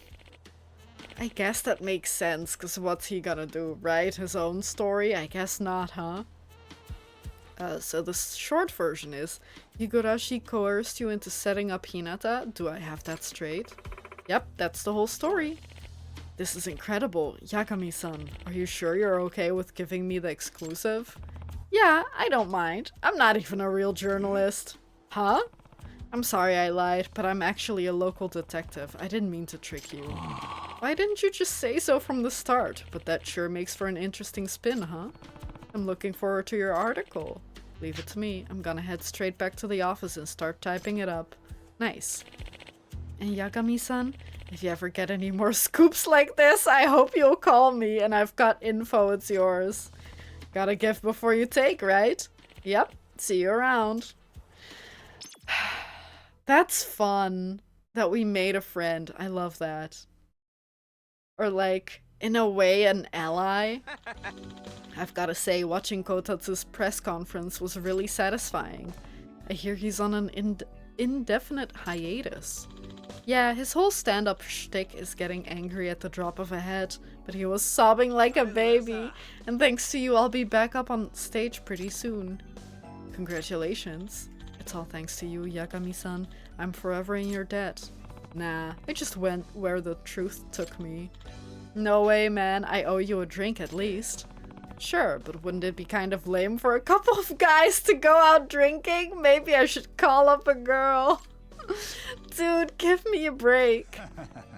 S1: I guess that makes sense, because what's he gonna do, right? His own story? I guess not, huh? So the short version is, Higurashi coerced you into setting up Hinata? Do I have that straight? Yep, that's the whole story. This is incredible. Yagami-san, are you sure you're okay with giving me the exclusive? Yeah, I don't mind. I'm not even a real journalist. Huh? I'm sorry I lied, but I'm actually a local detective. I didn't mean to trick you. Why didn't you just say so from the start? But that sure makes for an interesting spin, huh? I'm looking forward to your article. Leave it to me. I'm gonna head straight back to the office and start typing it up. Nice. And Yagami-san, if you ever get any more scoops like this, I hope you'll call me and I've got info, it's yours. Gotta give before you take, right? Yep, see you around. That's fun that we made a friend. I love that. Or like, in a way, an ally. I've gotta say, watching Kotatsu's press conference was really satisfying. I hear he's on an indefinite hiatus. Yeah, his whole stand-up shtick is getting angry at the drop of a hat, but he was sobbing like a baby. And thanks to you, I'll be back up on stage pretty soon. Congratulations. It's all thanks to you, Yagami-san. I'm forever in your debt. Nah, I just went where the truth took me. No way, man. I owe you a drink at least. Sure, but wouldn't it be kind of lame for a couple of guys to go out drinking? Maybe I should call up a girl. Dude, give me a break.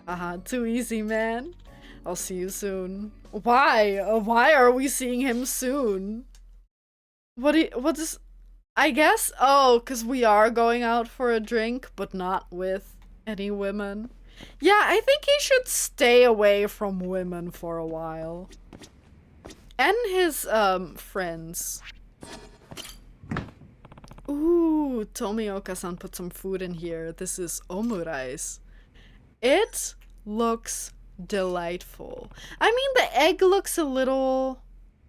S1: Haha, too easy, man. I'll see you soon. Why? Why are we seeing him soon? What is... I guess? Oh, because we are going out for a drink, but not with any women. Yeah, I think he should stay away from women for a while. And his, friends. Ooh, Tomioka-san put some food in here. This is omurice. It looks delightful. I mean, the egg looks a little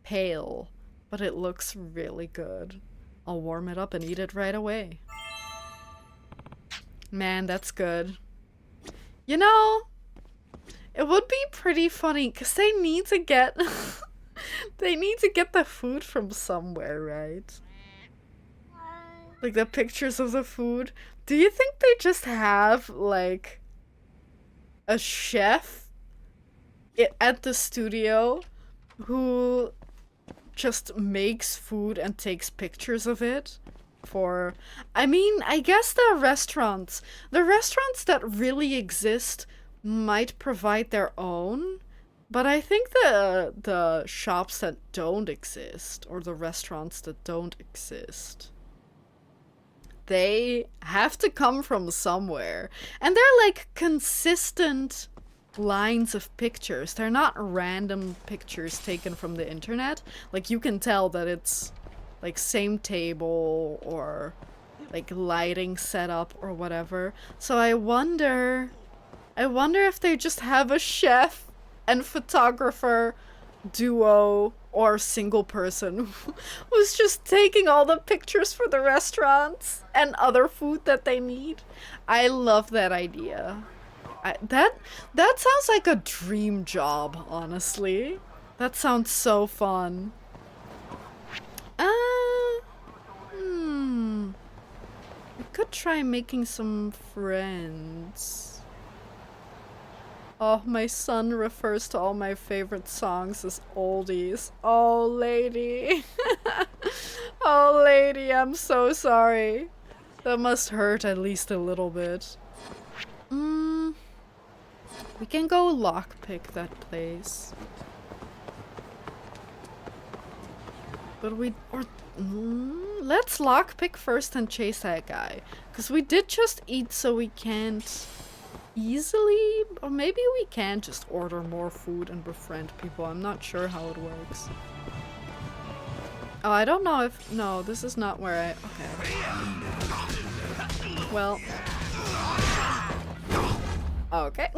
S1: pale, but it looks really good. I'll warm it up and eat it right away. Man, that's good. You know, it would be pretty funny because they need to get they need to get the food from somewhere, right? Like the pictures of the food. Do you think they just have like a chef at the studio who just makes food and takes pictures of it for... I mean, I guess the restaurants that really exist might provide their own, but I think the shops that don't exist, or the restaurants that don't exist, they have to come from somewhere. And they're like consistent lines of pictures. They're not random pictures taken from the internet. Like, you can tell that it's like same table or like lighting setup or whatever. So I wonder if they just have a chef and photographer duo or single person who's just taking all the pictures for the restaurants and other food that they need. I love that idea. That sounds like a dream job, honestly. That sounds so fun. would try making some friends. Oh, my son refers to all my favorite songs as oldies. Oh, lady. Oh, lady, I'm so sorry. That must hurt at least a little bit. We can go lockpick that place. But let's lockpick first and chase that guy. Because we did just eat, so we can't easily... Or maybe we can just order more food and befriend people. I'm not sure how it works. Oh, I don't know if... No, this is not where I... Okay. Well... Okay.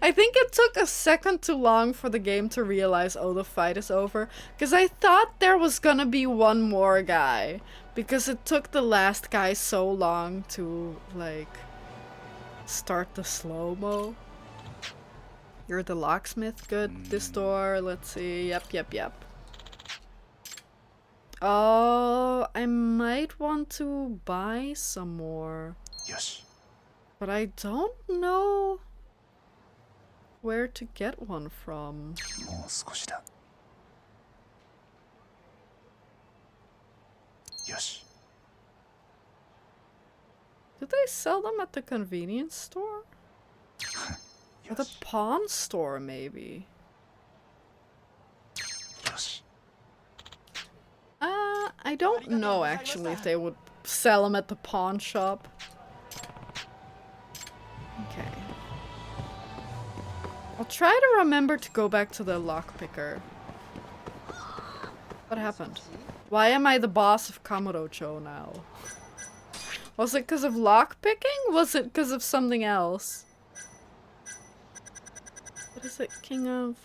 S1: I think it took a second too long for the game to realize, oh, the fight is over. Because I thought there was gonna be one more guy. Because it took the last guy so long to, like, start the slow-mo. You're the locksmith? Good. This door, let's see. Yep. Oh, I might want to buy some more.
S2: Yes.
S1: But I don't know where to get one from.
S2: Yes.
S1: Do they sell them at the convenience store? Or the pawn store, maybe?
S2: Yes.
S1: I don't know actually if they would sell them at the pawn shop. Okay. I'll try to remember to go back to the lockpicker. What happened? Why am I the boss of Kamurocho now? Was it because of lockpicking? Was it because of something else? What is it? King of...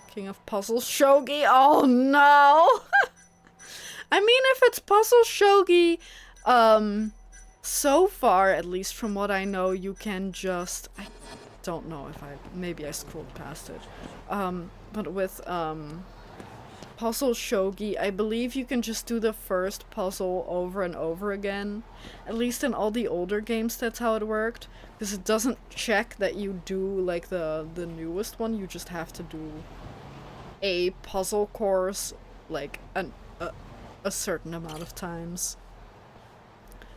S1: King of Puzzle Shogi? Oh no! I mean, if it's Puzzle Shogi, so far, at least from what I know, you can just... I don't know if maybe I scrolled past it. But with, Puzzle Shogi, I believe you can just do the first puzzle over and over again. At least in all the older games, that's how it worked. Because it doesn't check that you do, like, the newest one. You just have to do a puzzle course, like, a certain amount of times.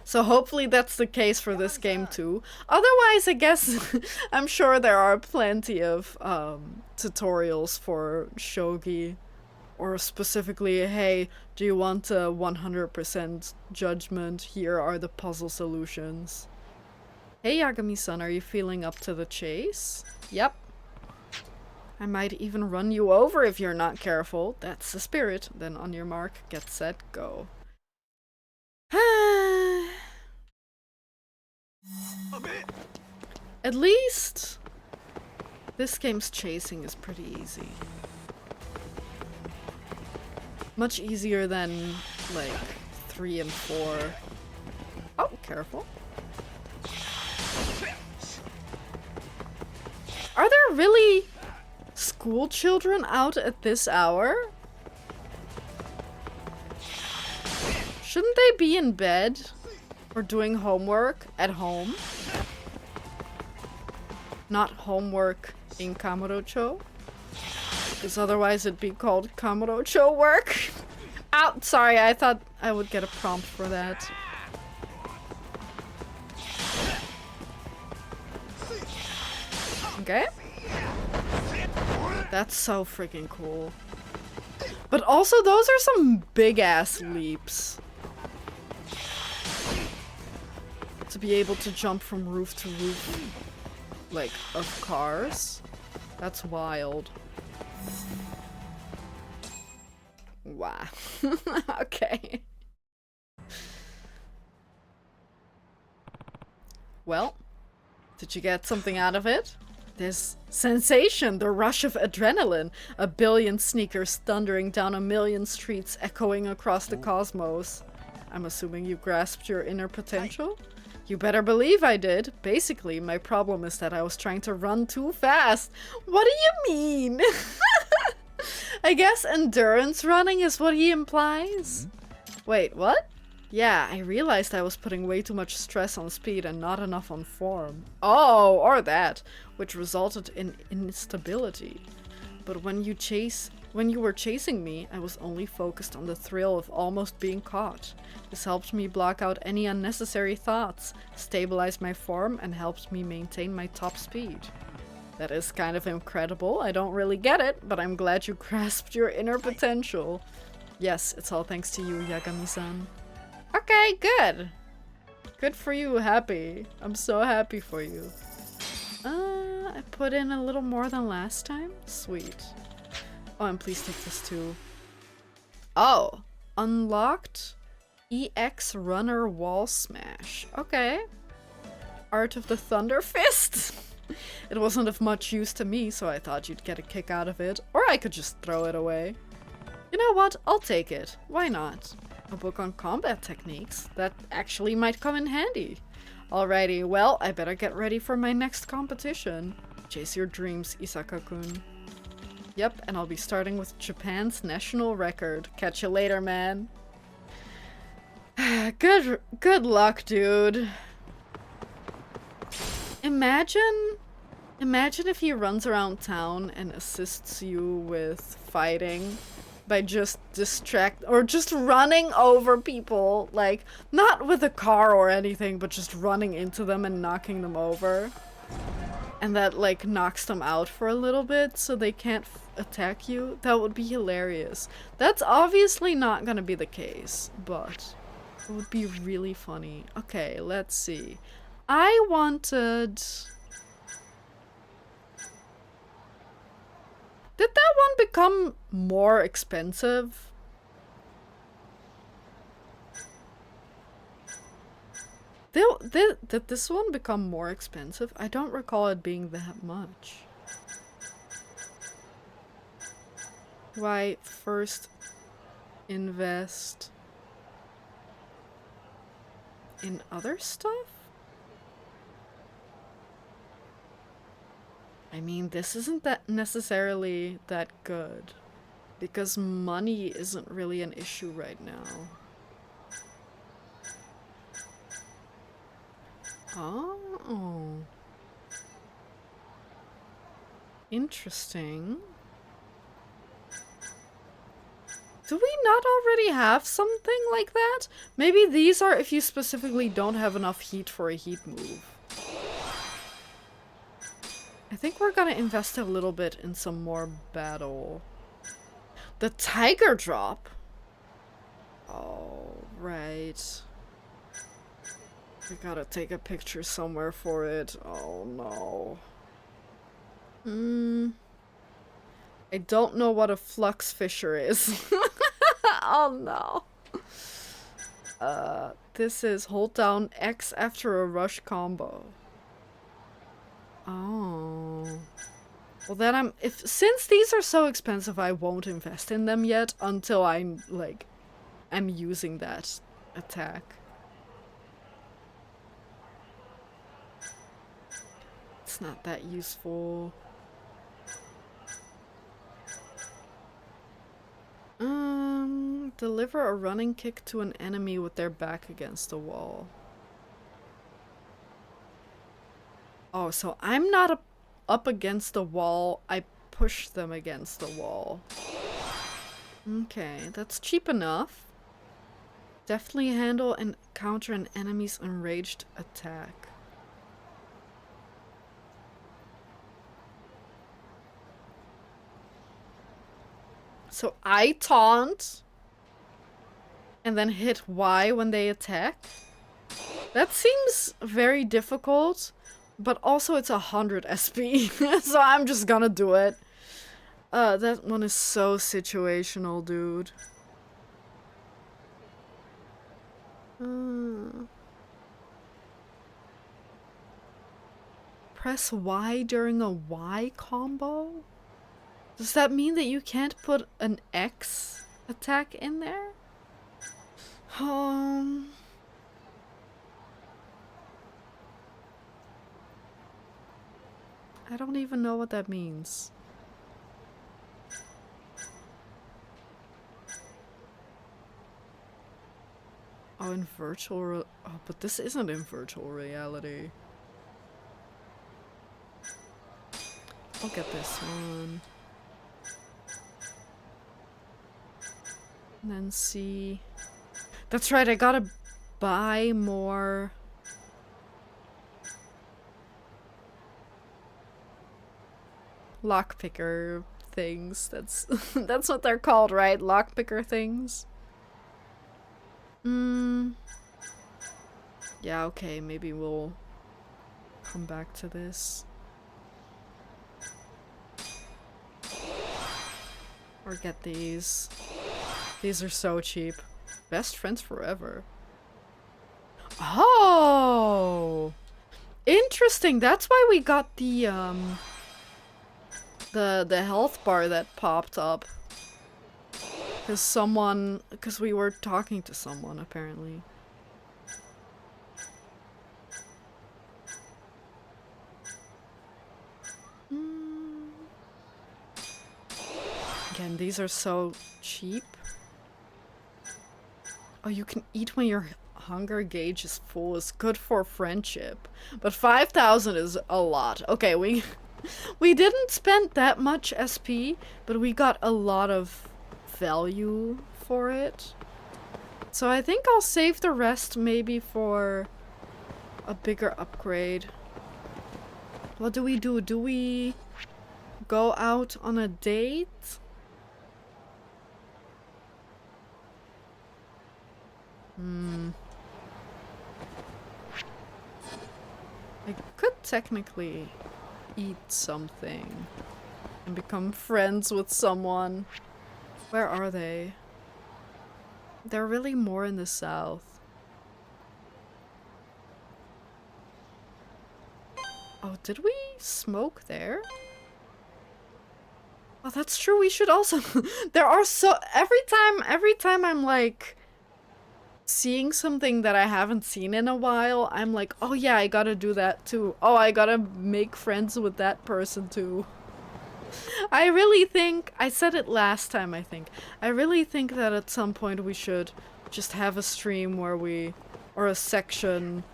S1: So hopefully that's the case for this game too. Otherwise, I guess I'm sure there are plenty of tutorials for Shogi. Or specifically, hey, do you want a 100% judgment? Here are the puzzle solutions. Hey Yagami-san, are you feeling up to the chase? Yep. I might even run you over if you're not careful. That's the spirit. Then on your mark, get set, go. At least this game's chasing is pretty easy. Much easier than, like, 3 and 4. Oh, careful. Are there really school children out at this hour? Shouldn't they be in bed? Or doing homework at home? Not homework in Kamurocho? Because otherwise it'd be called Kamurocho work. Ow! Sorry, I thought I would get a prompt for that. Okay. That's so freaking cool. But also, those are some big-ass leaps. To be able to jump from roof to roof, like, of cars. That's wild. Wow. Okay. Well, did you get something out of it? This sensation, the rush of adrenaline, a billion sneakers thundering down a million streets, echoing across the cosmos. I'm assuming you grasped your inner potential? You better believe I did. Basically, my problem is that I was trying to run too fast. What do you mean? I guess endurance running is what he implies? Wait, what? Yeah, I realized I was putting way too much stress on speed and not enough on form. Oh, or that, which resulted in instability. But when you were chasing me, I was only focused on the thrill of almost being caught. This helped me block out any unnecessary thoughts, stabilize my form, and helped me maintain my top speed. That is kind of incredible. I don't really get it, but I'm glad you grasped your inner potential. Yes, it's all thanks to you, Yagami-san. Okay, good. Good for you, happy. I'm so happy for you. I put in a little more than last time? Sweet. Oh, and please take this too. Oh, unlocked EX Runner Wall Smash. Okay. Art of the Thunder Fist. It wasn't of much use to me, so I thought you'd get a kick out of it. Or I could just throw it away. You know what? I'll take it. Why not? A book on combat techniques? That actually might come in handy. Alrighty, well, I better get ready for my next competition. Chase your dreams, Isaka-kun. Yep, and I'll be starting with Japan's national record. Catch you later, man. Good luck, dude. Imagine if he runs around town and assists you with fighting by just just running over people, like not with a car or anything, but just running into them and knocking them over. And that like knocks them out for a little bit so they can't attack you. That would be hilarious. That's obviously not gonna be the case, but it would be really funny. Okay, let's see. I wanted... Did that one become more expensive? Did this one become more expensive? I don't recall it being that much. Why first invest in other stuff? I mean, this isn't that necessarily that good, because money isn't really an issue right now. Oh. Interesting. Do we not already have something like that? Maybe these are if you specifically don't have enough heat for a heat move. I think we're gonna invest a little bit in some more battle. The tiger drop? Oh, right. We gotta take a picture somewhere for it. Oh no. I don't know what a flux fisher is. Oh no. This is hold down X after a rush combo. Oh. Well then since these are so expensive, I won't invest in them yet until I'm using that attack. It's not that useful. Deliver a running kick to an enemy with their back against the wall. Oh, so I'm not up against the wall, I push them against the wall. Okay, that's cheap enough. Deftly handle and counter an enemy's enraged attack. So I taunt and then hit Y when they attack? That seems very difficult, but also it's 100 SP, so I'm just gonna do it. That one is so situational, dude. Press Y during a Y combo? Does that mean that you can't put an X attack in there? I don't even know what that means. Oh, in virtual oh, but this isn't in virtual reality. I'll get this one. And then see. That's right, I gotta buy more. Lockpicker things. That's that's what they're called, right? Lockpicker things. Yeah, okay, maybe we'll come back to this. Or get these. These are so cheap. Best friends forever. Oh! Interesting. That's why we got the health bar that popped up. Because we were talking to someone, apparently. Again, these are so cheap. Oh, you can eat when your hunger gauge is full. It's good for friendship. But 5,000 is a lot. Okay, we didn't spend that much SP, but we got a lot of value for it. So I think I'll save the rest maybe for a bigger upgrade. What do we do? Do we go out on a date? I could technically eat something and become friends with someone. Where are they? They're really more in the south. Oh, did we smoke there? Oh, that's true. We should also. There are so every time I'm like seeing something that I haven't seen in a while, I'm like, oh yeah, I gotta do that too. Oh, I gotta make friends with that person too. I really think, I said it last time, I think. I really think that at some point we should just have a stream where we, or a section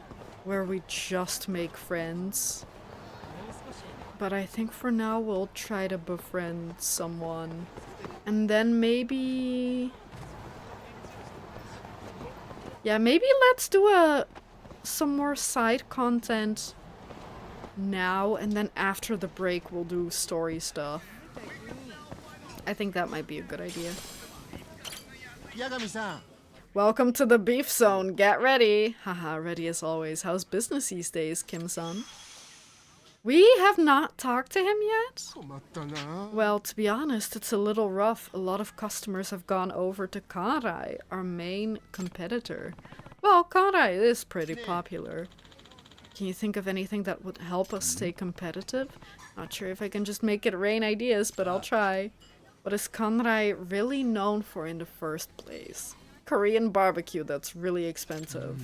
S1: where we just make friends. But I think for now we'll try to befriend someone. And then maybe... Yeah, maybe let's do some more side content now, and then after the break we'll do story stuff. I think that might be a good idea. Welcome to the beef zone. Get ready. Haha, ready as always. How's business these days, Kim-san? We have not talked to him yet? Well, to be honest, it's a little rough. A lot of customers have gone over to Kanrai, our main competitor. Well, Kanrai is pretty popular. Can you think of anything that would help us stay competitive? Not sure if I can just make it rain ideas, but I'll try. What is Kanrai really known for in the first place? Korean barbecue that's really expensive.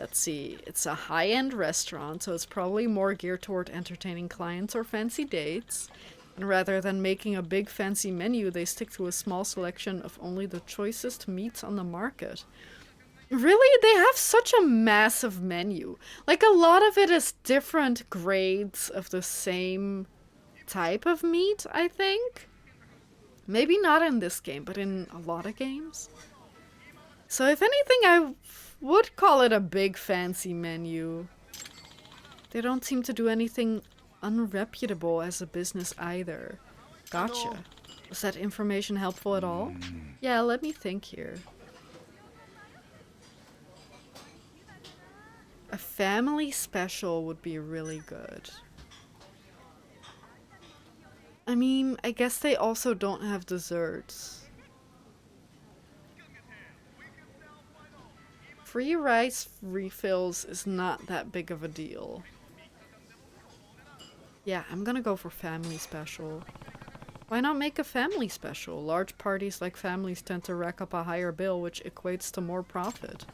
S1: Let's see, it's a high-end restaurant, so it's probably more geared toward entertaining clients or fancy dates. And rather than making a big fancy menu, they stick to a small selection of only the choicest meats on the market. Really? They have such a massive menu. Like, a lot of it is different grades of the same type of meat, I think. Maybe not in this game, but in a lot of games. So if anything, I would call it a big fancy menu. They don't seem to do anything unreputable as a business either. Gotcha. Was that information helpful at all? Yeah, let me think here. A family special would be really good. I mean, I guess they also don't have desserts. Free rice refills is not that big of a deal. Yeah, I'm gonna go for family special. Why not make a family special? Large parties like families tend to rack up a higher bill, which equates to more profit.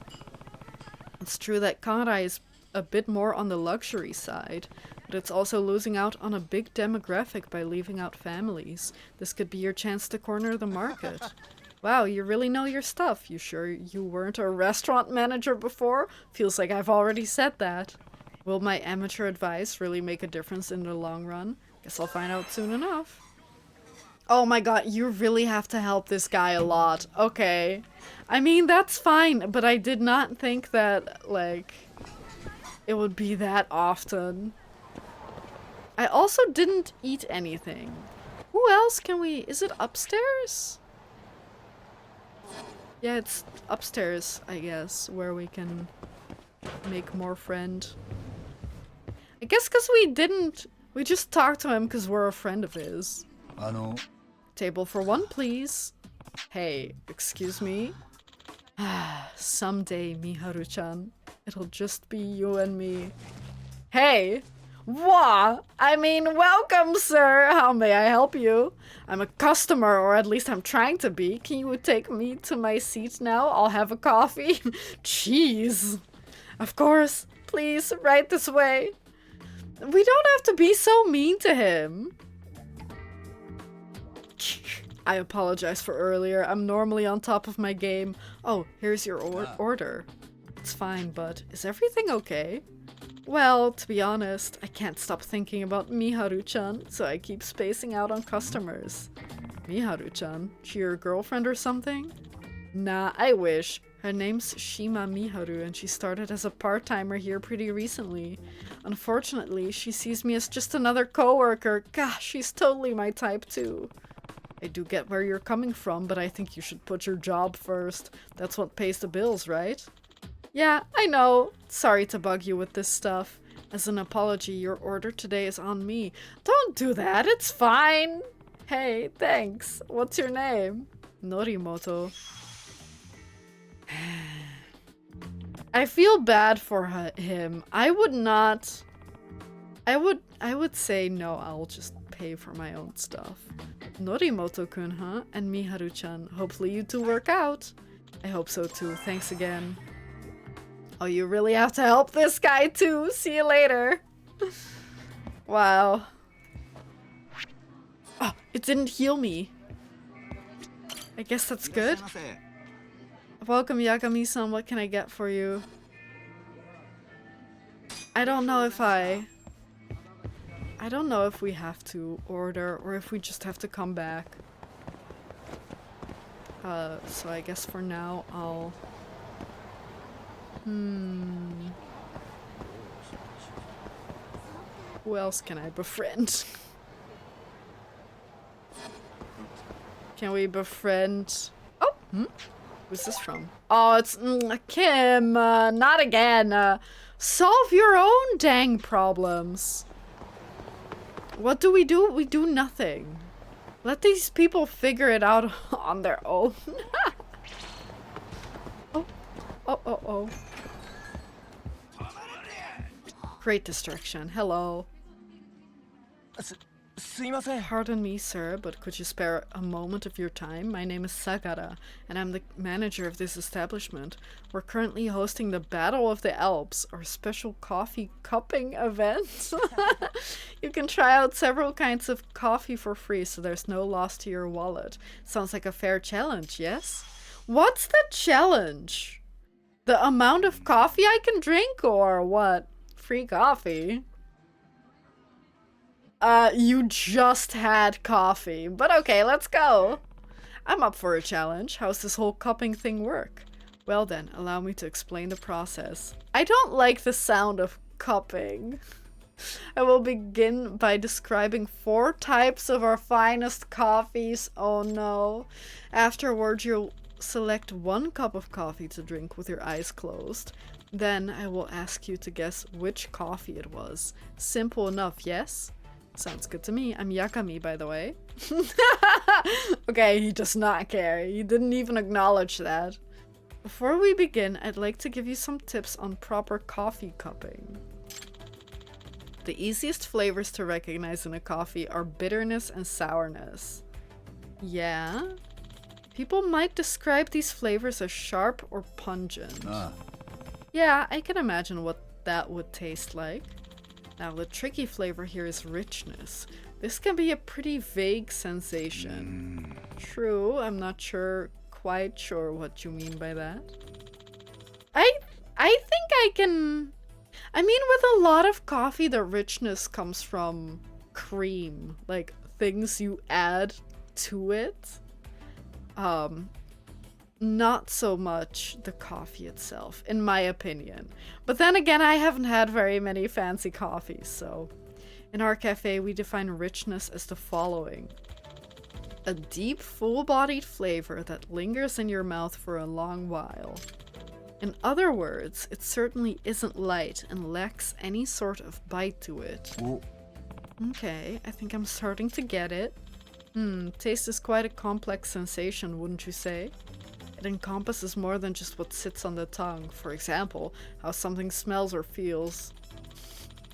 S1: It's true that Kanrai is a bit more on the luxury side. but it's also losing out on a big demographic by leaving out families. This could be your chance to corner the market. Wow, you really know your stuff. You sure you weren't a restaurant manager before? Feels like I've already said that. Will my amateur advice really make a difference in the long run? Guess I'll find out soon enough. Oh my god, you really have to help this guy a lot. Okay. I mean, that's fine, but I did not think that, like, it would be that often. I also didn't eat anything. Who else can we... Is it upstairs? Yeah, it's upstairs, I guess, where we can make more friend. I guess because we didn't... We just talked to him because we're a friend of his. Table for one, please. Hey, excuse me? Someday, Miharu-chan, it'll just be you and me. Hey! What? I mean, welcome, sir! How may I help you? I'm a customer, or at least I'm trying to be. Can you take me to my seat now? I'll have a coffee. Jeez. Of course. Please, right this way. We don't have to be so mean to him. I apologize for earlier. I'm normally on top of my game. Oh, here's your order. It's fine, but is everything okay? Well, to be honest, I can't stop thinking about Miharu-chan, so I keep spacing out on customers. Miharu-chan? She your girlfriend or something? Nah, I wish. Her name's Shima Miharu, and she started as a part-timer here pretty recently. Unfortunately, she sees me as just another coworker. Gosh, she's totally my type too. I do get where you're coming from, but I think you should put your job first. That's what pays the bills, right? Yeah, I know. Sorry to bug you with this stuff. As an apology, your order today is on me. Don't do that, it's fine. Hey, thanks. What's your name? Norimoto. I feel bad for him. I would not... I would say no, I'll just pay for my own stuff. Norimoto-kun, huh? And Miharu-chan. Hopefully you two work out. I hope so too. Thanks again. Oh, you really have to help this guy too. See you later. Wow. Oh, it didn't heal me. I guess that's good. Welcome, Yagami-san. What can I get for you? I don't know if we have to order or if we just have to come back. So I guess for now I'll... Who else can I befriend? Can we befriend... Oh! Who's this from? Oh, it's Kim! Not again! Solve your own dang problems! What do? We do nothing. Let these people figure it out on their own. Oh. Great distraction. Hello. Pardon me, sir, but could you spare a moment of your time? My name is Sagara, and I'm the manager of this establishment. We're currently hosting the Battle of the Alps, our special coffee cupping event. You can try out several kinds of coffee for free, so there's no loss to your wallet. Sounds like a fair challenge, yes? What's the challenge? The amount of coffee I can drink, or what? Free coffee? You just had coffee. But okay, let's go. I'm up for a challenge. How's this whole cupping thing work? Well then, allow me to explain the process. I don't like the sound of cupping. I will begin by describing 4 types of our finest coffees. Oh no. Afterwards, you'll select 1 cup of coffee to drink with your eyes closed. Then I will ask you to guess which coffee it was. Simple enough, yes? Sounds good to me. I'm Yakami, by the way. Okay, he does not care. He didn't even acknowledge that. Before we begin, I'd like to give you some tips on proper coffee cupping. The easiest flavors to recognize in a coffee are bitterness and sourness. Yeah? People might describe these flavors as sharp or pungent. Yeah, I can imagine what that would taste like. Now, the tricky flavor here is richness. This can be a pretty vague sensation. True, I'm not quite sure what you mean by that. I think I can... I mean, with a lot of coffee, the richness comes from cream. Like, things you add to it. Not so much the coffee itself, in my opinion. But then again, I haven't had very many fancy coffees, so... In our cafe, we define richness as the following. A deep, full-bodied flavor that lingers in your mouth for a long while. In other words, it certainly isn't light and lacks any sort of bite to it.
S2: Ooh.
S1: Okay, I think I'm starting to get it. Taste is quite a complex sensation, wouldn't you say? It encompasses more than just what sits on the tongue. For example, how something smells or feels.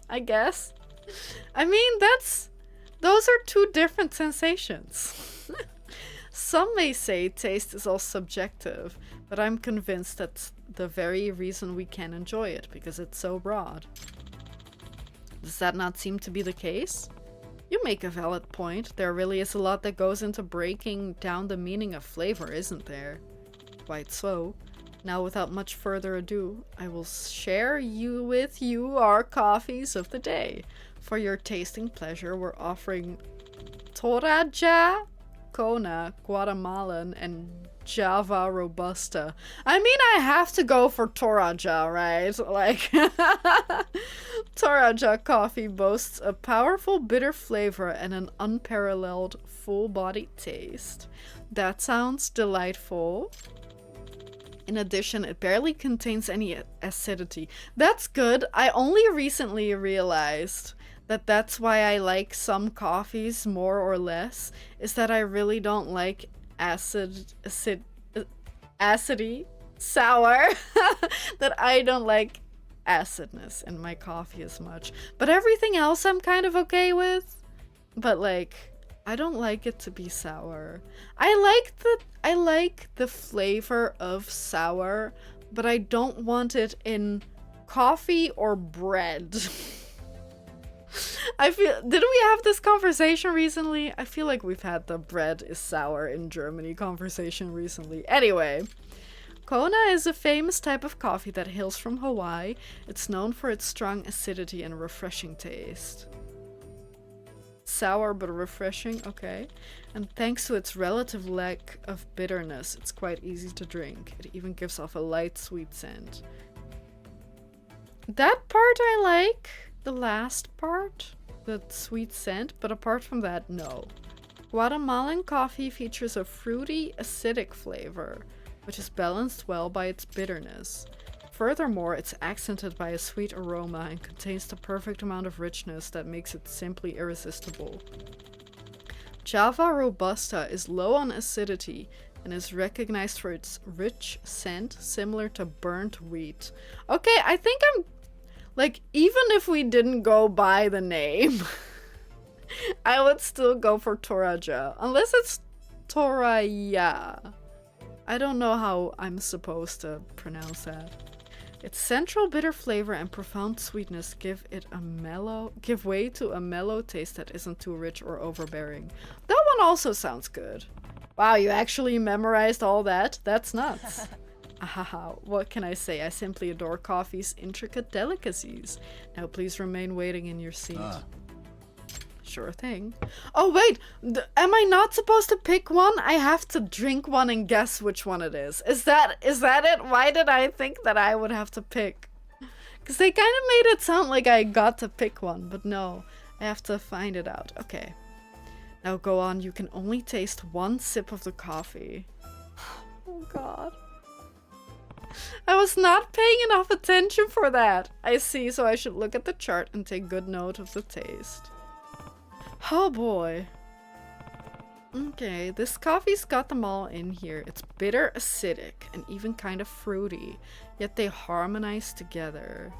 S1: I guess. I mean, those are two different sensations. Some may say taste is all subjective, but I'm convinced that's the very reason we can enjoy it, because it's so broad. Does that not seem to be the case? You make a valid point. There really is a lot that goes into breaking down the meaning of flavor, isn't there? Quite so. Now, without much further ado, I will share with you our coffees of the day. For your tasting pleasure, we're offering Toraja, Kona, Guatemalan, and Java Robusta. I mean, I have to go for Toraja, right? Like, Toraja coffee boasts a powerful bitter flavor and an unparalleled full-bodied taste. That sounds delightful. In addition, it barely contains any acidity. That's good. I only recently realized that that's why I like some coffees more or less, is that I really don't like acidy, sour, that I don't like acidness in my coffee as much. But everything else I'm kind of okay with. But like, I don't like it to be sour. I like the flavor of sour, but I don't want it in coffee or bread. Did we have this conversation recently? I feel like we've had the bread is sour in Germany conversation recently. Anyway, Kona is a famous type of coffee that hails from Hawaii. It's known for its strong acidity and refreshing taste. Sour but refreshing, okay. And thanks to its relative lack of bitterness, it's quite easy to drink. It even gives off a light sweet scent. That part I like. The last part, the sweet scent, but apart from that, no. Guatemalan coffee features a fruity, acidic flavor, which is balanced well by its bitterness. Furthermore, it's accented by a sweet aroma and contains the perfect amount of richness that makes it simply irresistible. Java Robusta is low on acidity and is recognized for its rich scent, similar to burnt wheat. Okay, I think I'm... Like, even if we didn't go by the name, I would still go for Toraja. Unless it's Toraya. I don't know how I'm supposed to pronounce that. Its central bitter flavor and profound sweetness give way to a mellow taste that isn't too rich or overbearing. That one also sounds good. Wow, you actually memorized all that? That's nuts. Ahaha, what can I say? I simply adore coffee's intricate delicacies. Now please remain waiting in your seat. Sure thing. Oh wait, am I not supposed to pick one? I have to drink one and guess which one it is. Is that it? Why did I think that I would have to pick? Because they kind of made it sound like I got to pick one, but no. I have to find it out. Okay. Now go on, you can only taste one sip of the coffee. Oh god. I was not paying enough attention for that. I see, so I should look at the chart and take good note of the taste. Oh boy. Okay, this coffee's got them all in here. It's bitter, acidic, and even kind of fruity, yet they harmonize together.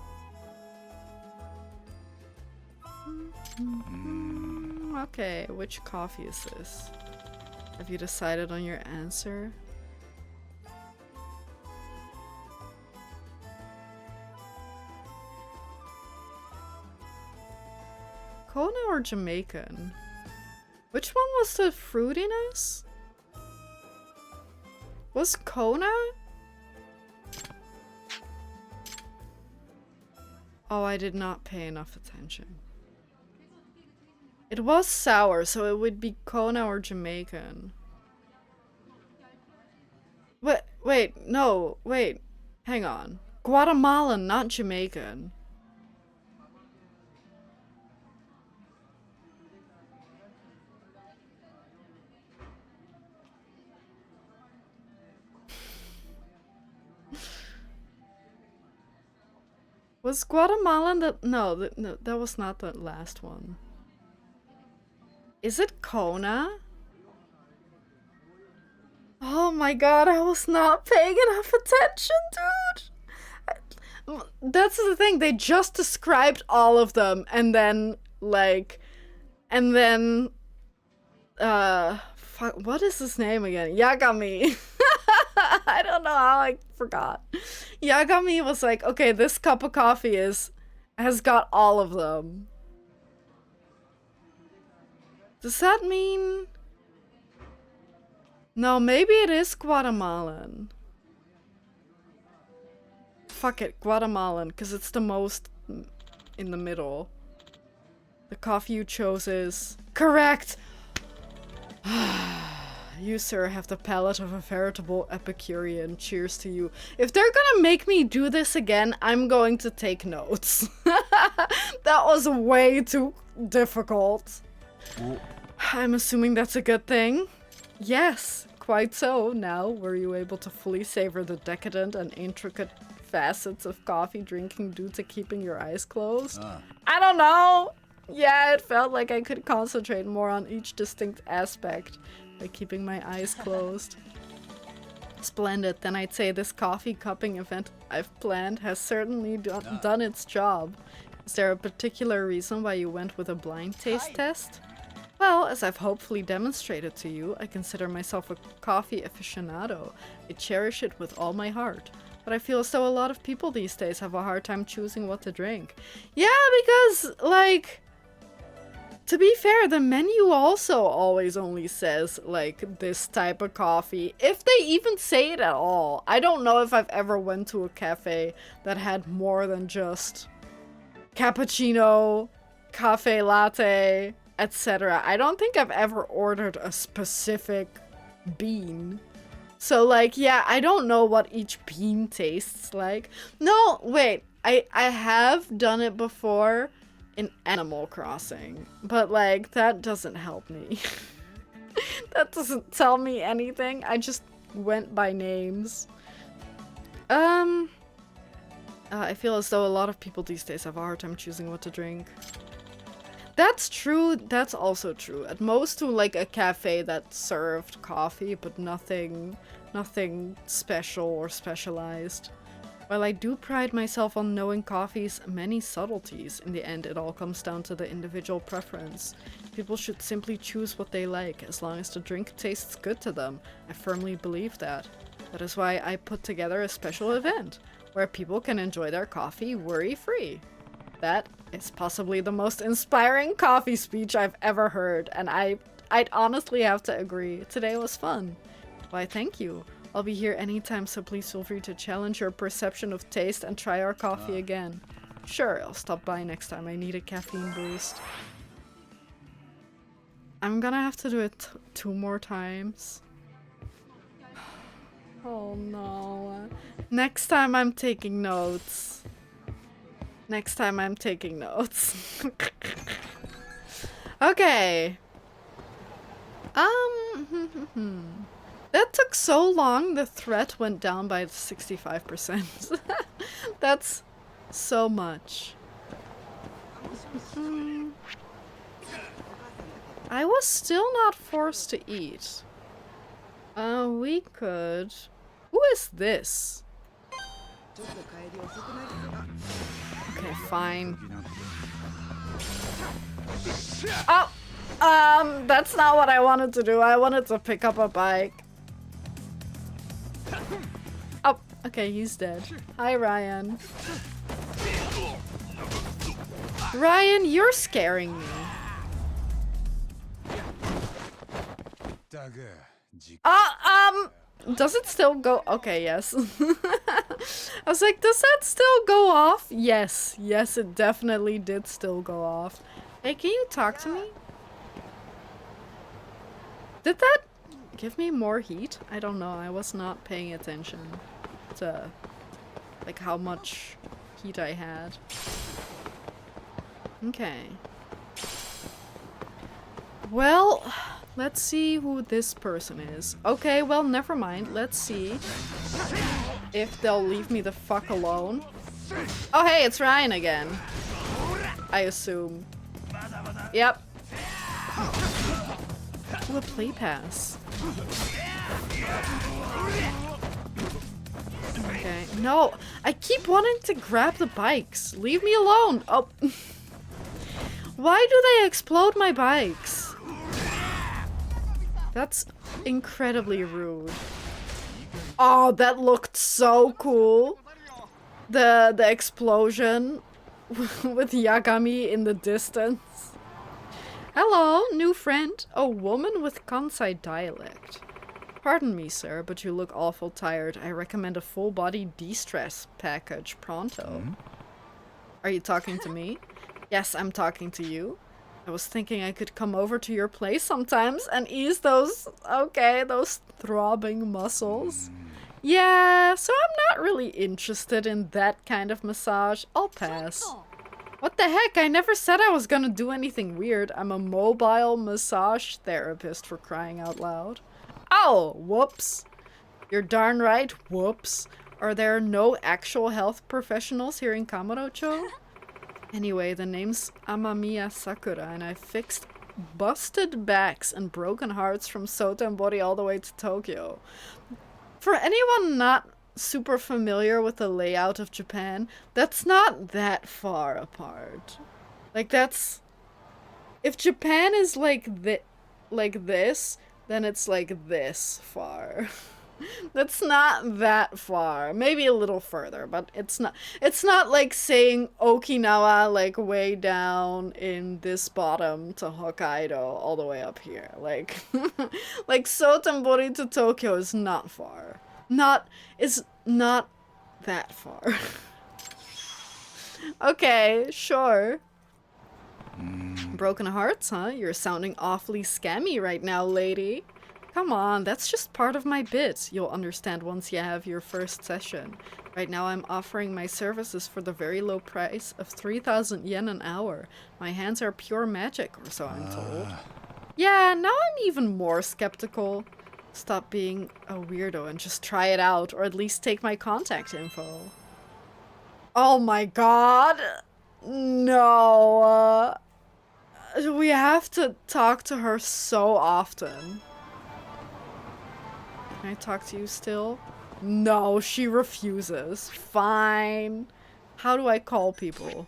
S1: Okay, which coffee is this? Have you decided on your answer? Kona or Jamaican? Which one was the fruitiness? Was Kona? Oh, I did not pay enough attention. It was sour, so it would be Kona or Jamaican. Wait, no, wait. Hang on. Guatemalan, not Jamaican. Was Guatemalan the— no, no, that was not the last one. Is it Kona? Oh my god, I was not paying enough attention, dude! That's the thing, they just described all of them, and then, like, fuck, what is his name again? Yagami. I don't know how I forgot. Yagami was like, okay, this cup of coffee has got all of them. Does that mean... No, maybe it is Guatemalan. Fuck it, Guatemalan, because it's the most in the middle. The coffee you chose is... correct! You, sir, have the palate of a veritable Epicurean. Cheers to you. If they're gonna make me do this again, I'm going to take notes. That was way too difficult. I'm assuming that's a good thing. Yes, quite so. Now, were you able to fully savor the decadent and intricate facets of coffee drinking due to keeping your eyes closed? I don't know. Yeah, it felt like I could concentrate more on each distinct aspect by keeping my eyes closed. Splendid. Then I'd say this coffee cupping event I've planned has certainly done its job. Is there a particular reason why you went with a blind taste test? Well, as I've hopefully demonstrated to you, I consider myself a coffee aficionado. I cherish it with all my heart. But I feel as though a lot of people these days have a hard time choosing what to drink. Yeah, because, like... to be fair, the menu also always only says, like, this type of coffee. If they even say it at all. I don't know if I've ever went to a cafe that had more than just cappuccino, cafe latte, etc. I don't think I've ever ordered a specific bean. So, like, yeah, I don't know what each bean tastes like. No, wait, I have done it before in Animal Crossing, but, like, that doesn't help me. That doesn't tell me anything. I just went by names. I feel as though a lot of people these days have a hard time choosing what to drink. That's true. That's also true. At most to, like, a cafe that served coffee, but nothing special or specialized. While I do pride myself on knowing coffee's many subtleties, in the end it all comes down to the individual preference. People should simply choose what they like, as long as the drink tastes good to them. I firmly believe that. That is why I put together a special event, where people can enjoy their coffee worry-free. That is possibly the most inspiring coffee speech I've ever heard, and I'd honestly have to agree. Today was fun. Why, thank you. I'll be here anytime, so please feel free to challenge your perception of taste and try our coffee again. Sure, I'll stop by next time I need a caffeine boost. I'm gonna have to do it 2 more times. Oh no. Next time I'm taking notes. Next time I'm taking notes. Okay. That took so long, the threat went down by 65%. That's so much. I was still not forced to eat. We could... Who is this? Okay, fine. Oh! That's not what I wanted to do. I wanted to pick up a bike. Oh, okay, he's dead. Hi, Ryan. Ryan, you're scaring me. Does it still go? Okay, yes. I was like, does that still go off? Yes, yes, it definitely did still go off. Hey, can you talk to me? Did that give me more heat? I don't know, I was not paying attention to, like, how much heat I had. Okay. Well, let's see who this person is. Okay, well, never mind. Let's see if they'll leave me the fuck alone. Oh, hey, it's Ryan again. I assume. Yep. Ooh, a play pass. Okay. No, I keep wanting to grab the bikes. Leave me alone. Oh. Why do they explode my bikes? That's incredibly rude. Oh, that looked so cool. The explosion with Yagami in the distance. Hello, new friend. A woman with Kansai dialect. Pardon me, sir, but you look awful tired. I recommend a full-body de-stress package pronto. Are you talking to me? Yes, I'm talking to you. I was thinking I could come over to your place sometimes and ease those, those throbbing muscles. Yeah, so I'm not really interested in that kind of massage. I'll pass. What the heck? I never said I was gonna do anything weird. I'm a mobile massage therapist, for crying out loud. Oh, whoops. You're darn right, whoops. Are there no actual health professionals here in Kamurocho? Anyway, the name's Amamiya Sakura, and I fixed busted backs and broken hearts from Sotenbori all the way to Tokyo. For anyone not super familiar with the layout of Japan, that's not that far apart. Like, that's... If Japan is like this, then it's like this far. That's not that far. Maybe a little further, but it's not like saying Okinawa like way down in this bottom to Hokkaido all the way up here. Like like Sotenbori to Tokyo is not far. Is not that far. Okay, sure. Broken hearts, huh? You're sounding awfully scammy right now, lady. Come on, that's just part of my bit. You'll understand once you have your first session. Right now I'm offering my services for the very low price of 3,000 yen an hour. My hands are pure magic, or so I'm told. Yeah, now I'm even more skeptical. Stop being a weirdo and just try it out, or at least take my contact info. Oh my god! No, we have to talk to her so often. Can I talk to you still? No, she refuses. Fine. How do I call people?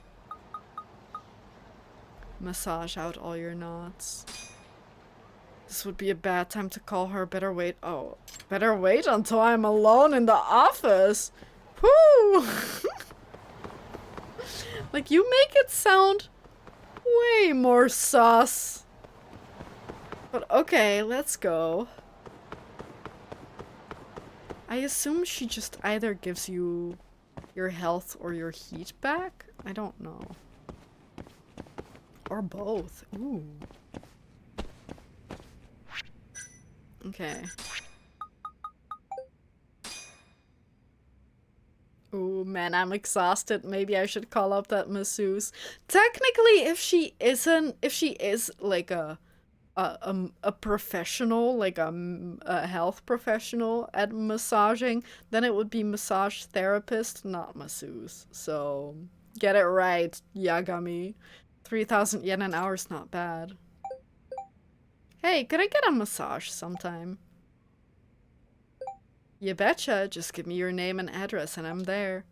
S1: Massage out all your knots. This would be a bad time to call her. Better wait. Oh, better wait until I'm alone in the office. Whoo! Like, you make it sound way more sus. But okay, let's go. I assume she just either gives you your health or your heat back? I don't know. Or both. Ooh. Okay. Ooh, man, I'm exhausted. Maybe I should call up that masseuse. Technically, if she is like a professional, like a health professional at massaging, then it would be massage therapist, not masseuse. So get it right, Yagami. 3,000 yen an hour is not bad. Hey, could I get a massage sometime? You betcha. Just give me your name and address and I'm there.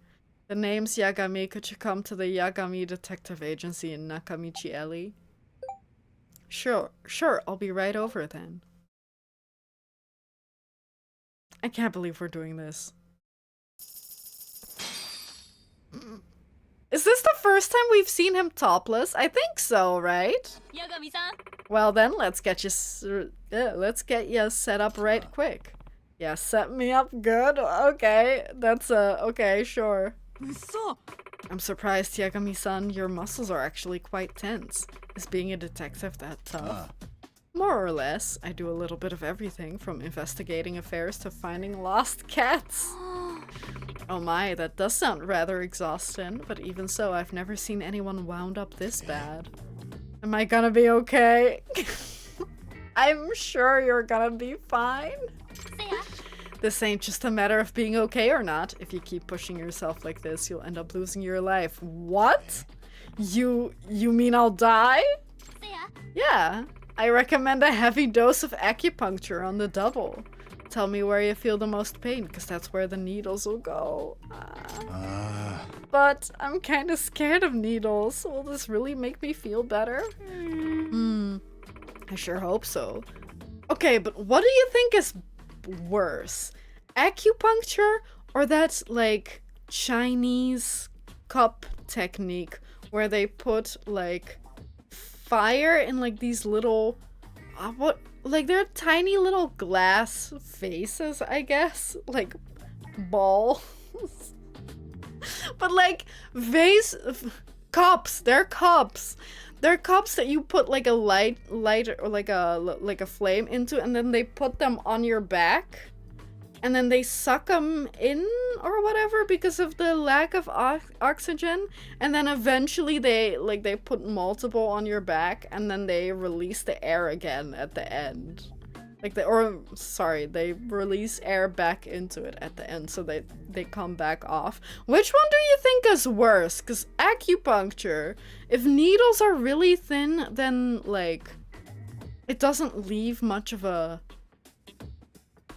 S1: The name's Yagami. Could you come to the Yagami Detective Agency in Nakamichi Alley? Sure, I'll be right over then. I can't believe we're doing this. Is this the first time we've seen him topless? I think so, right? Well then, let's get you set up right quick. Yeah, set me up good. Okay, that's okay, sure. I'm surprised, Yagami-san. Your muscles are actually quite tense. Is being a detective that tough? More or less. I do a little bit of everything, from investigating affairs to finding lost cats. Oh my, that does sound rather exhausting, but even so, I've never seen anyone wound up this bad. Am I gonna be okay? I'm sure you're gonna be fine. This ain't just a matter of being okay or not. If you keep pushing yourself like this, you'll end up losing your life. What? You mean I'll die? Yeah. I recommend a heavy dose of acupuncture on the double. Tell me where you feel the most pain, because that's where the needles will go. But I'm kind of scared of needles. Will this really make me feel better? I sure hope so. Okay, but what do you think is worse? Acupuncture or that, like, Chinese cup technique where they put, like, fire in, like, these little... like, they're tiny little glass faces, I guess? Like, balls. But, like, cups. They're cups. They're cups that you put, like, a light or, like a flame into, and then they put them on your back. And then they suck them in or whatever because of the lack of oxygen. And then eventually they put multiple on your back and then they release the air again at the end. They release air back into it at the end so they come back off. Which one do you think is worse? Because acupuncture, if needles are really thin, then, like, it doesn't leave much of a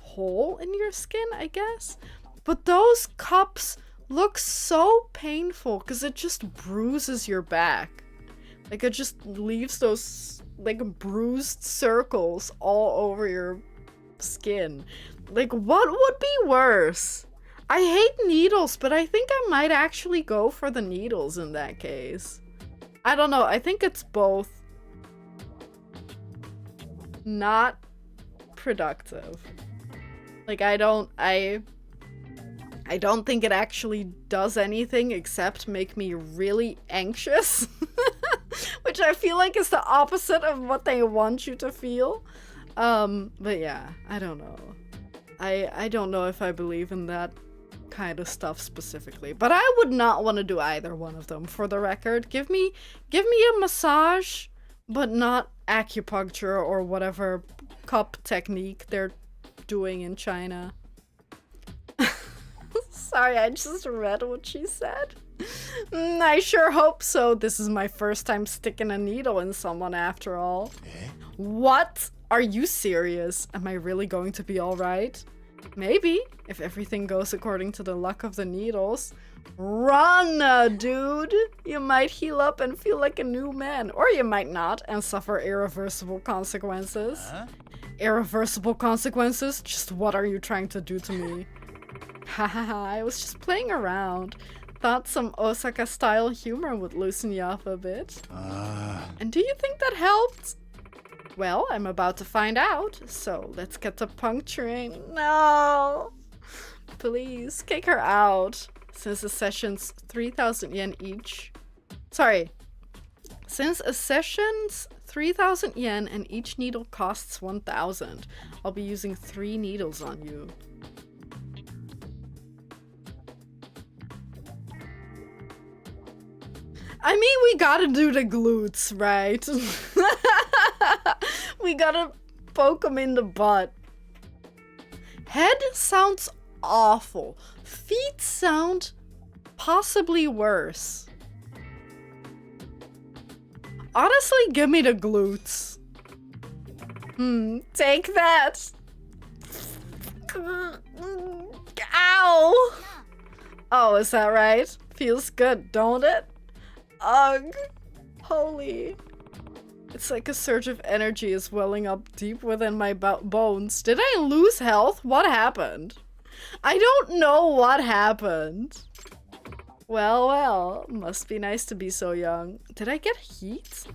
S1: hole in your skin, I guess. But those cups look so painful because it just bruises your back. Like, it just leaves those, like, bruised circles all over your skin. Like, what would be worse? I hate needles, but I think I might actually go for the needles in that case. I don't know. I think it's both not productive. Like, I don't think it actually does anything except make me really anxious. Which I feel like is the opposite of what they want you to feel. But yeah, I don't know. I don't know if I believe in that kind of stuff specifically. But I would not want to do either one of them, for the record. Give me a massage, but not acupuncture or whatever cup technique they're doing in China. Sorry, I just read what she said. I sure hope so. This is my first time sticking a needle in someone after all. What? Are you serious? Am I really going to be alright? Maybe, if everything goes according to the luck of the needles. Run, dude! You might heal up and feel like a new man. Or you might not and suffer irreversible consequences. Irreversible consequences? Just what are you trying to do to me? Hahaha, I was just playing around. Thought some Osaka-style humor would loosen you up a bit. And do you think that helped? Well, I'm about to find out, so let's get to puncturing. No! Please, kick her out. Since a session's 3,000 yen each. Sorry. Since a session's 3,000 yen and each needle costs 1,000, I'll be using 3 needles on you. I mean, we gotta do the glutes, right? We gotta poke them in the butt. Head sounds awful. Feet sound possibly worse. Honestly, give me the glutes. Take that. Ow! Oh, is that right? Feels good, don't it? Ugh. Holy. It's like a surge of energy is welling up deep within my bones. Did I lose health? What happened? I don't know what happened. Well, well, must be nice to be so young. Did I get heat?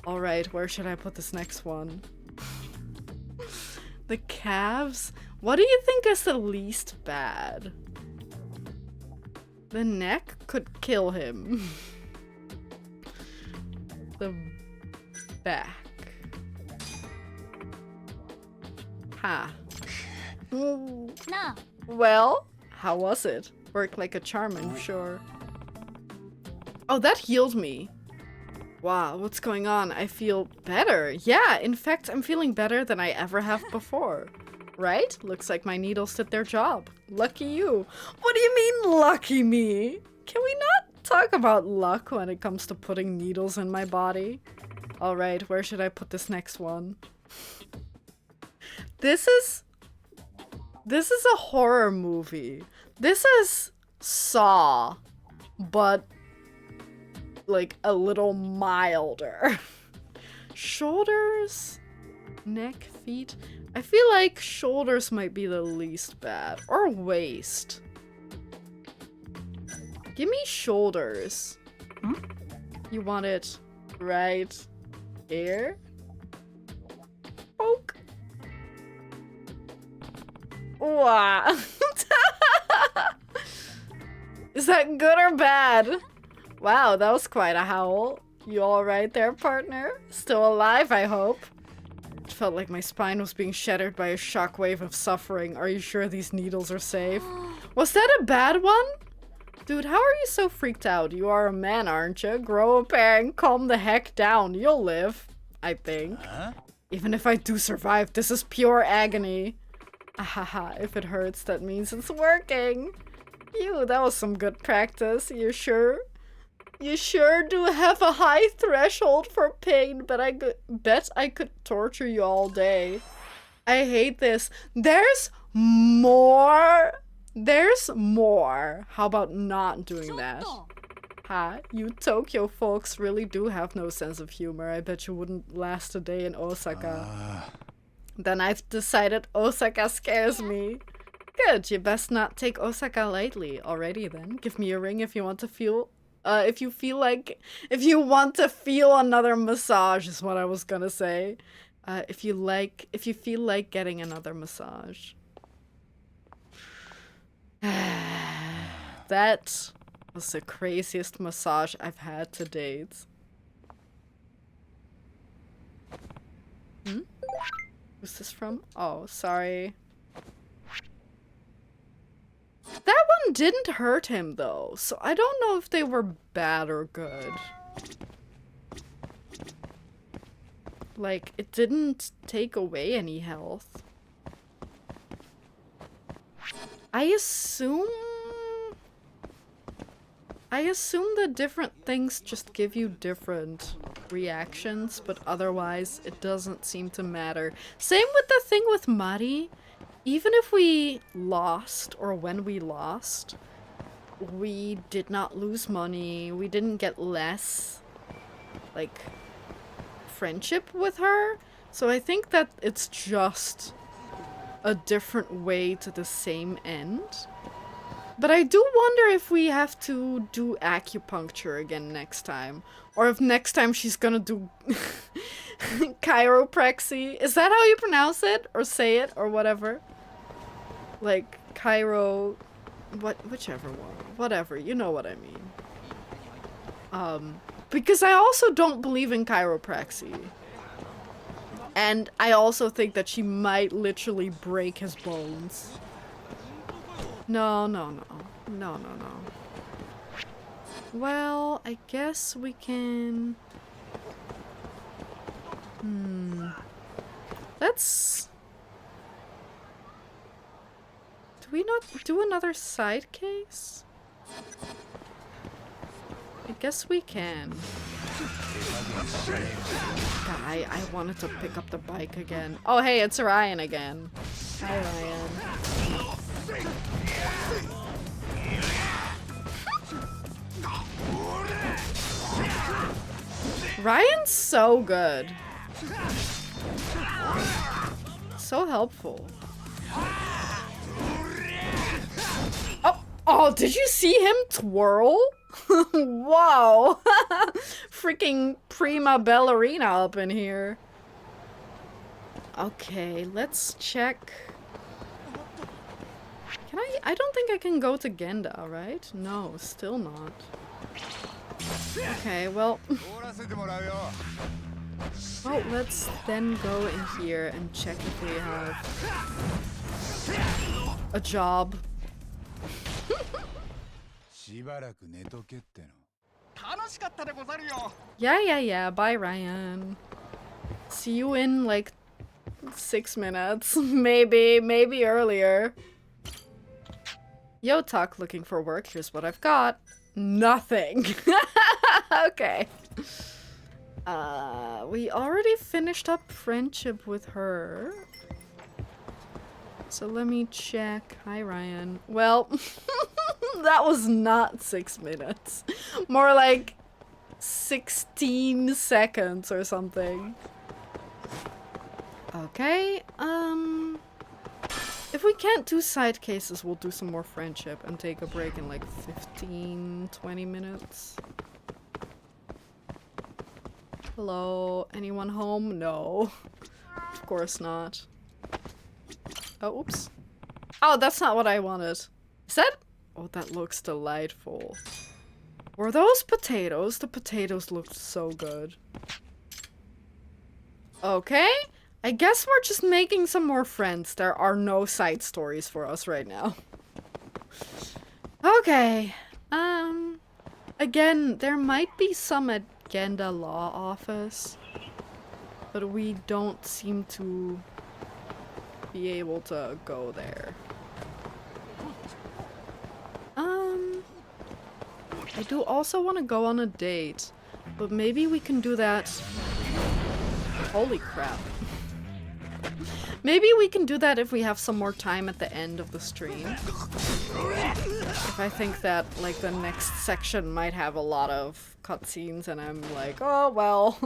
S1: Alright, where should I put this next one? The calves? What do you think is the least bad? The neck could kill him. The back. Ha.
S3: No.
S1: Well, how was it? Worked like a charm, I'm sure. Oh, that healed me. Wow, what's going on? I feel better. Yeah, in fact, I'm feeling better than I ever have before. Right? Looks like my needles did their job. Lucky you. What do you mean, lucky me? Can we not talk about luck when it comes to putting needles in my body? Alright, where should I put this next one? This is a horror movie. This is Saw, but like a little milder. Shoulders, neck, feet. I feel like shoulders might be the least bad. Or waist. Give me shoulders. You want it right here? Poke. Wow. Is that good or bad? Wow, that was quite a howl. You alright there, partner? Still alive, I hope. It felt like my spine was being shattered by a shockwave of suffering. Are you sure these needles are safe? Was that a bad one? Dude, how are you so freaked out? You are a man, aren't you? Grow a pair and calm the heck down. You'll live, I think. Even if I do survive, this is pure agony. Ahaha, if it hurts, that means it's working. Phew, that was some good practice. You sure? You sure do have a high threshold for pain, but I bet I could torture you all day. I hate this. There's more. There's more. How about not doing that? Ha, you Tokyo folks really do have no sense of humor. I bet you wouldn't last a day in Osaka. Then I've decided Osaka scares me. Good, you best not take Osaka lightly. Alrighty then, give me a ring if you want to feel, if you want to feel another massage is what I was gonna say. If you feel like getting another massage. That was the craziest massage I've had to date. Who's this from? Oh, sorry. That one didn't hurt him though, so I don't know if they were bad or good. Like, it didn't take away any health. I assume that different things just give you different reactions, but otherwise it doesn't seem to matter. Same with the thing with Mari. Even if we lost, or when we lost, we did not lose money. We didn't get less, like, friendship with her. So I think that it's just a different way to the same end. But I do wonder if we have to do acupuncture again next time. Or if next time she's gonna do chiropraxy. Is that how you pronounce it? Or say it? Or whatever? Like, whichever one. Whatever, you know what I mean. Because I also don't believe in chiropraxy. And I also think that she might literally break his bones. No. Well, I guess we can... Let's... Do we not do another side case? I guess we can. Guy, I wanted to pick up the bike again. Oh, hey, it's Ryan again. Hi, Ryan. Ryan's so good. So helpful. Oh, Oh, did you see him twirl? Wow. Freaking prima ballerina up in here. Okay, let's check. Can I don't think I can go to Genda, right? No, still not. Okay, well. Well, let's then go in here and check if we have a job. Yeah. Bye, Ryan. See you in like 6 minutes. Maybe earlier. Yo, Tuck, looking for work. Here's what I've got. Nothing. Okay. We already finished up friendship with her. So let me check. Hi, Ryan. Well, that was not 6 minutes. More like 16 seconds or something. Okay, if we can't do side cases, we'll do some more friendship and take a break in like 15, 20 minutes. Hello? Anyone home? No. Of course not. Oh, oops. Oh, that's not what I wanted. Is that? Oh, that looks delightful. Were those potatoes? The potatoes looked so good. Okay. I guess we're just making some more friends. There are no side stories for us right now. Okay. Again, there might be some at Genda Law Office, but we don't seem to be able to go there. I do also want to go on a date, but maybe we can do that. Holy crap. Maybe we can do that if we have some more time at the end of the stream. If I think that, like, the next section might have a lot of cutscenes and I'm like, oh, well.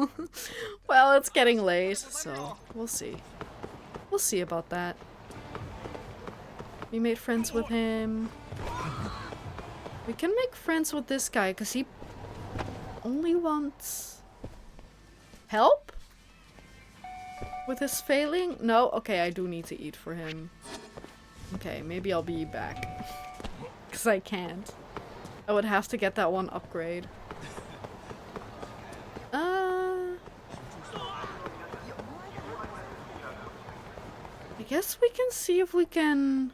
S1: Well, it's getting late, so we'll see. We'll see about that. We made friends with him. We can make friends with this guy, because he only wants help? With his failing? No? Okay, I do need to eat for him. Okay, maybe I'll be back. Because I can't. I would have to get that one upgrade. I guess we can see if we can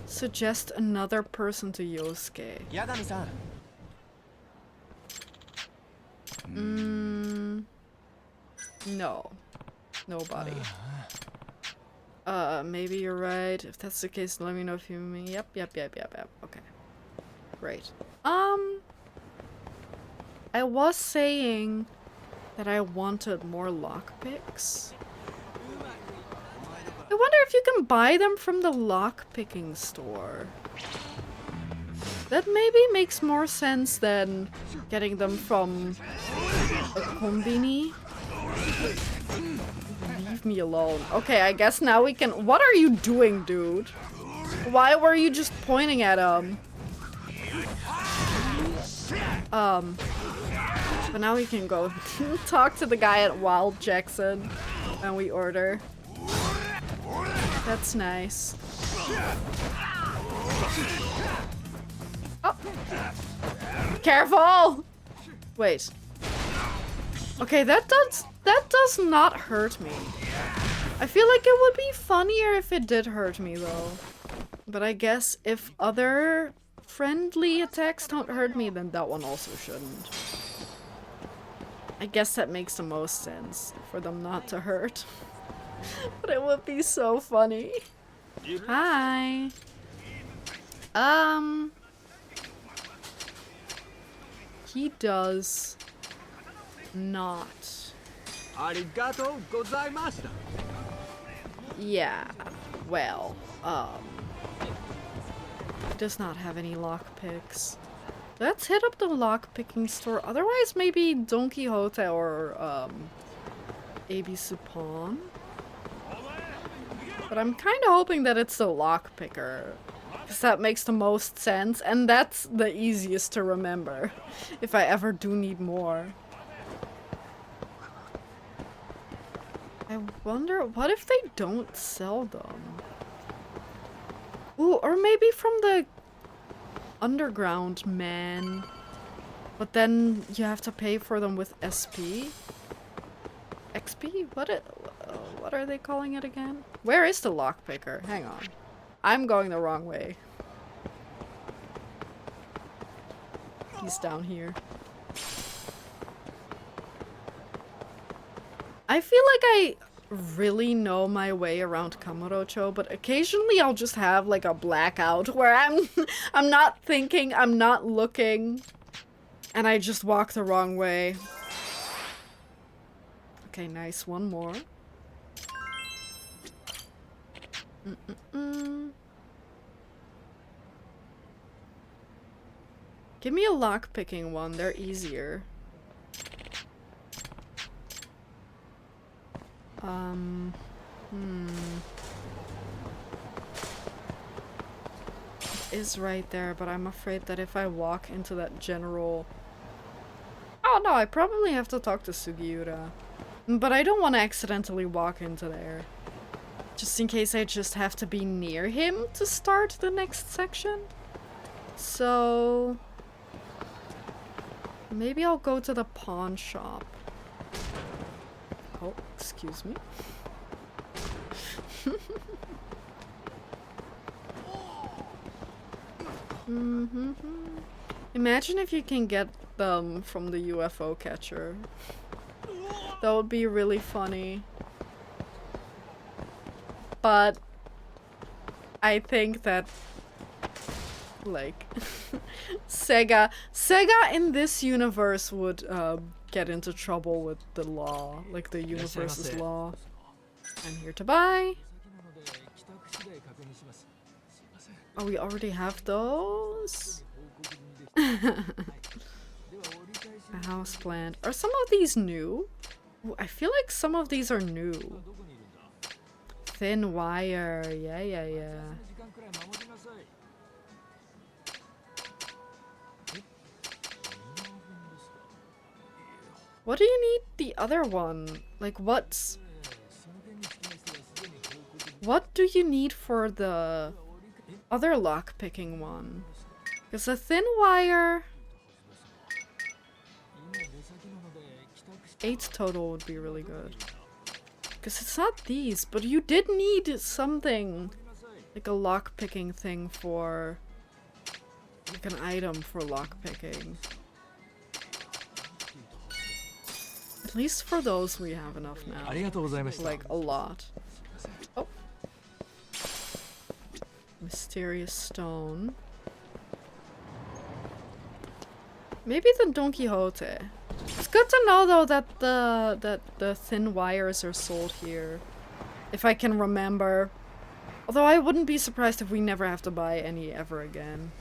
S1: suggest another person to Yosuke.
S3: Yagami-san.
S1: No. Nobody. Maybe you're right. If that's the case, let me know if you mean. Yep. Okay. Great. I was saying that I wanted more lockpicks. I wonder if you can buy them from the lockpicking store. That maybe makes more sense than getting them from a kombini. Leave me alone. Okay, I guess now we can— What are you doing, dude? Why were you just pointing at him? But now we can go talk to the guy at Wild Jackson and we order. That's nice. Oh. Careful! Wait. Okay, that does not hurt me. I feel like it would be funnier if it did hurt me though. But I guess if other friendly attacks don't hurt me, then that one also shouldn't. I guess that makes the most sense for them not to hurt. But it would be so funny. Hi. He does not.
S3: Arigatou gozaimashita.
S1: Yeah, well, he does not have any lockpicks. Let's hit up the lockpicking store. Otherwise, maybe Don Quixote or, AB Supon. But I'm kind of hoping that it's the lockpicker Because that makes the most sense, and that's the easiest to remember. If I ever do need more. I wonder, what if they don't sell them? Ooh, or maybe from the underground man. But then you have to pay for them with SP? XP? What are they calling it again? Where is the lockpicker? Hang on. I'm going the wrong way. He's down here. I feel like I really know my way around Kamurocho, but occasionally I'll just have like a blackout where I'm not thinking, I'm not looking, and I just walk the wrong way. Okay, nice. One more. Give me a lockpicking one. They're easier. It is right there, but I'm afraid that if I walk into that general... Oh no, I probably have to talk to Sugiura. But I don't want to accidentally walk into there. Just in case I just have to be near him to start the next section. So... maybe I'll go to the pawn shop. Oh, excuse me. Imagine if you can get them from the UFO catcher. That would be really funny. But I think that like Sega in this universe would get into trouble with the law, like the universe's law. I'm here to buy. Oh, we already have those? A house plant. Are some of these new? Ooh, I feel like some of these are new. Thin wire. Yeah. What do you need the other one? Like, what do you need for the other lockpicking one? Because a thin wire... 8 total would be really good. Because it's not these, but you did need something. Like a lockpicking thing for... like an item for lockpicking. At least for those we have enough now. Like, a lot. Oh. Mysterious stone. Maybe the Don Quixote. It's good to know though that the thin wires are sold here. If I can remember. Although I wouldn't be surprised if we never have to buy any ever again.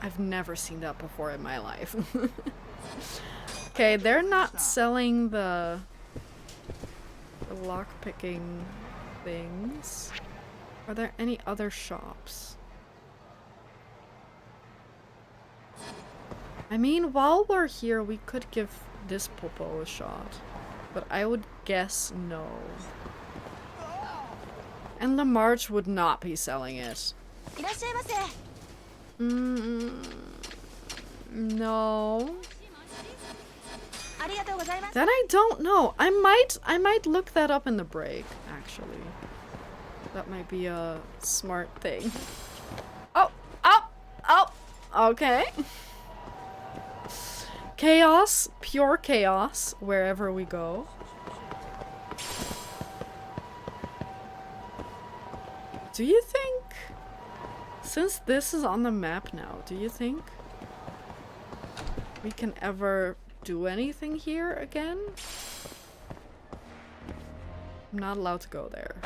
S1: I've never seen that before in my life. Okay, they're not selling the lockpicking things. Are there any other shops? I mean, while we're here, we could give this popo a shot. But I would guess no. And Lamarche would not be selling it. No. That I don't know. I might look that up in the break, actually. That might be a smart thing. Oh! Okay. Chaos, pure chaos, wherever we go. Do you think, since this is on the map now, do you think we can ever do anything here again? I'm not allowed to go there.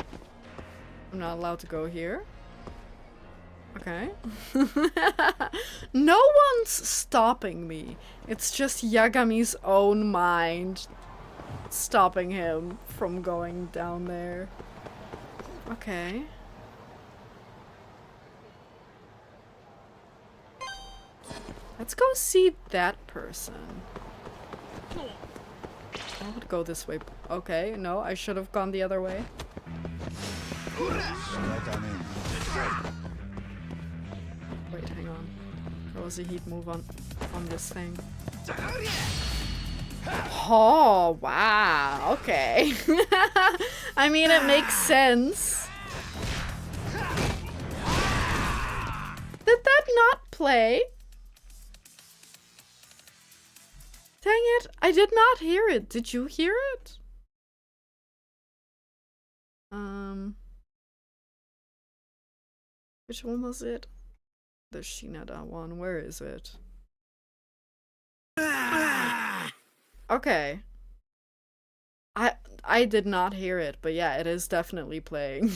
S1: I'm not allowed to go here. Okay. No one's stopping me. It's just Yagami's own mind stopping him from going down there. Okay. Let's go see that person. I would go this way. Okay, no, I should have gone the other way. Wait, hang on. There was a heat move on this thing. Oh, wow. Okay. I mean, it makes sense. Did that not play? Dang it, I did not hear it. Did you hear it? Which one was it? The Shinada one. Where is it? Okay. I did not hear it, but yeah, it is definitely playing.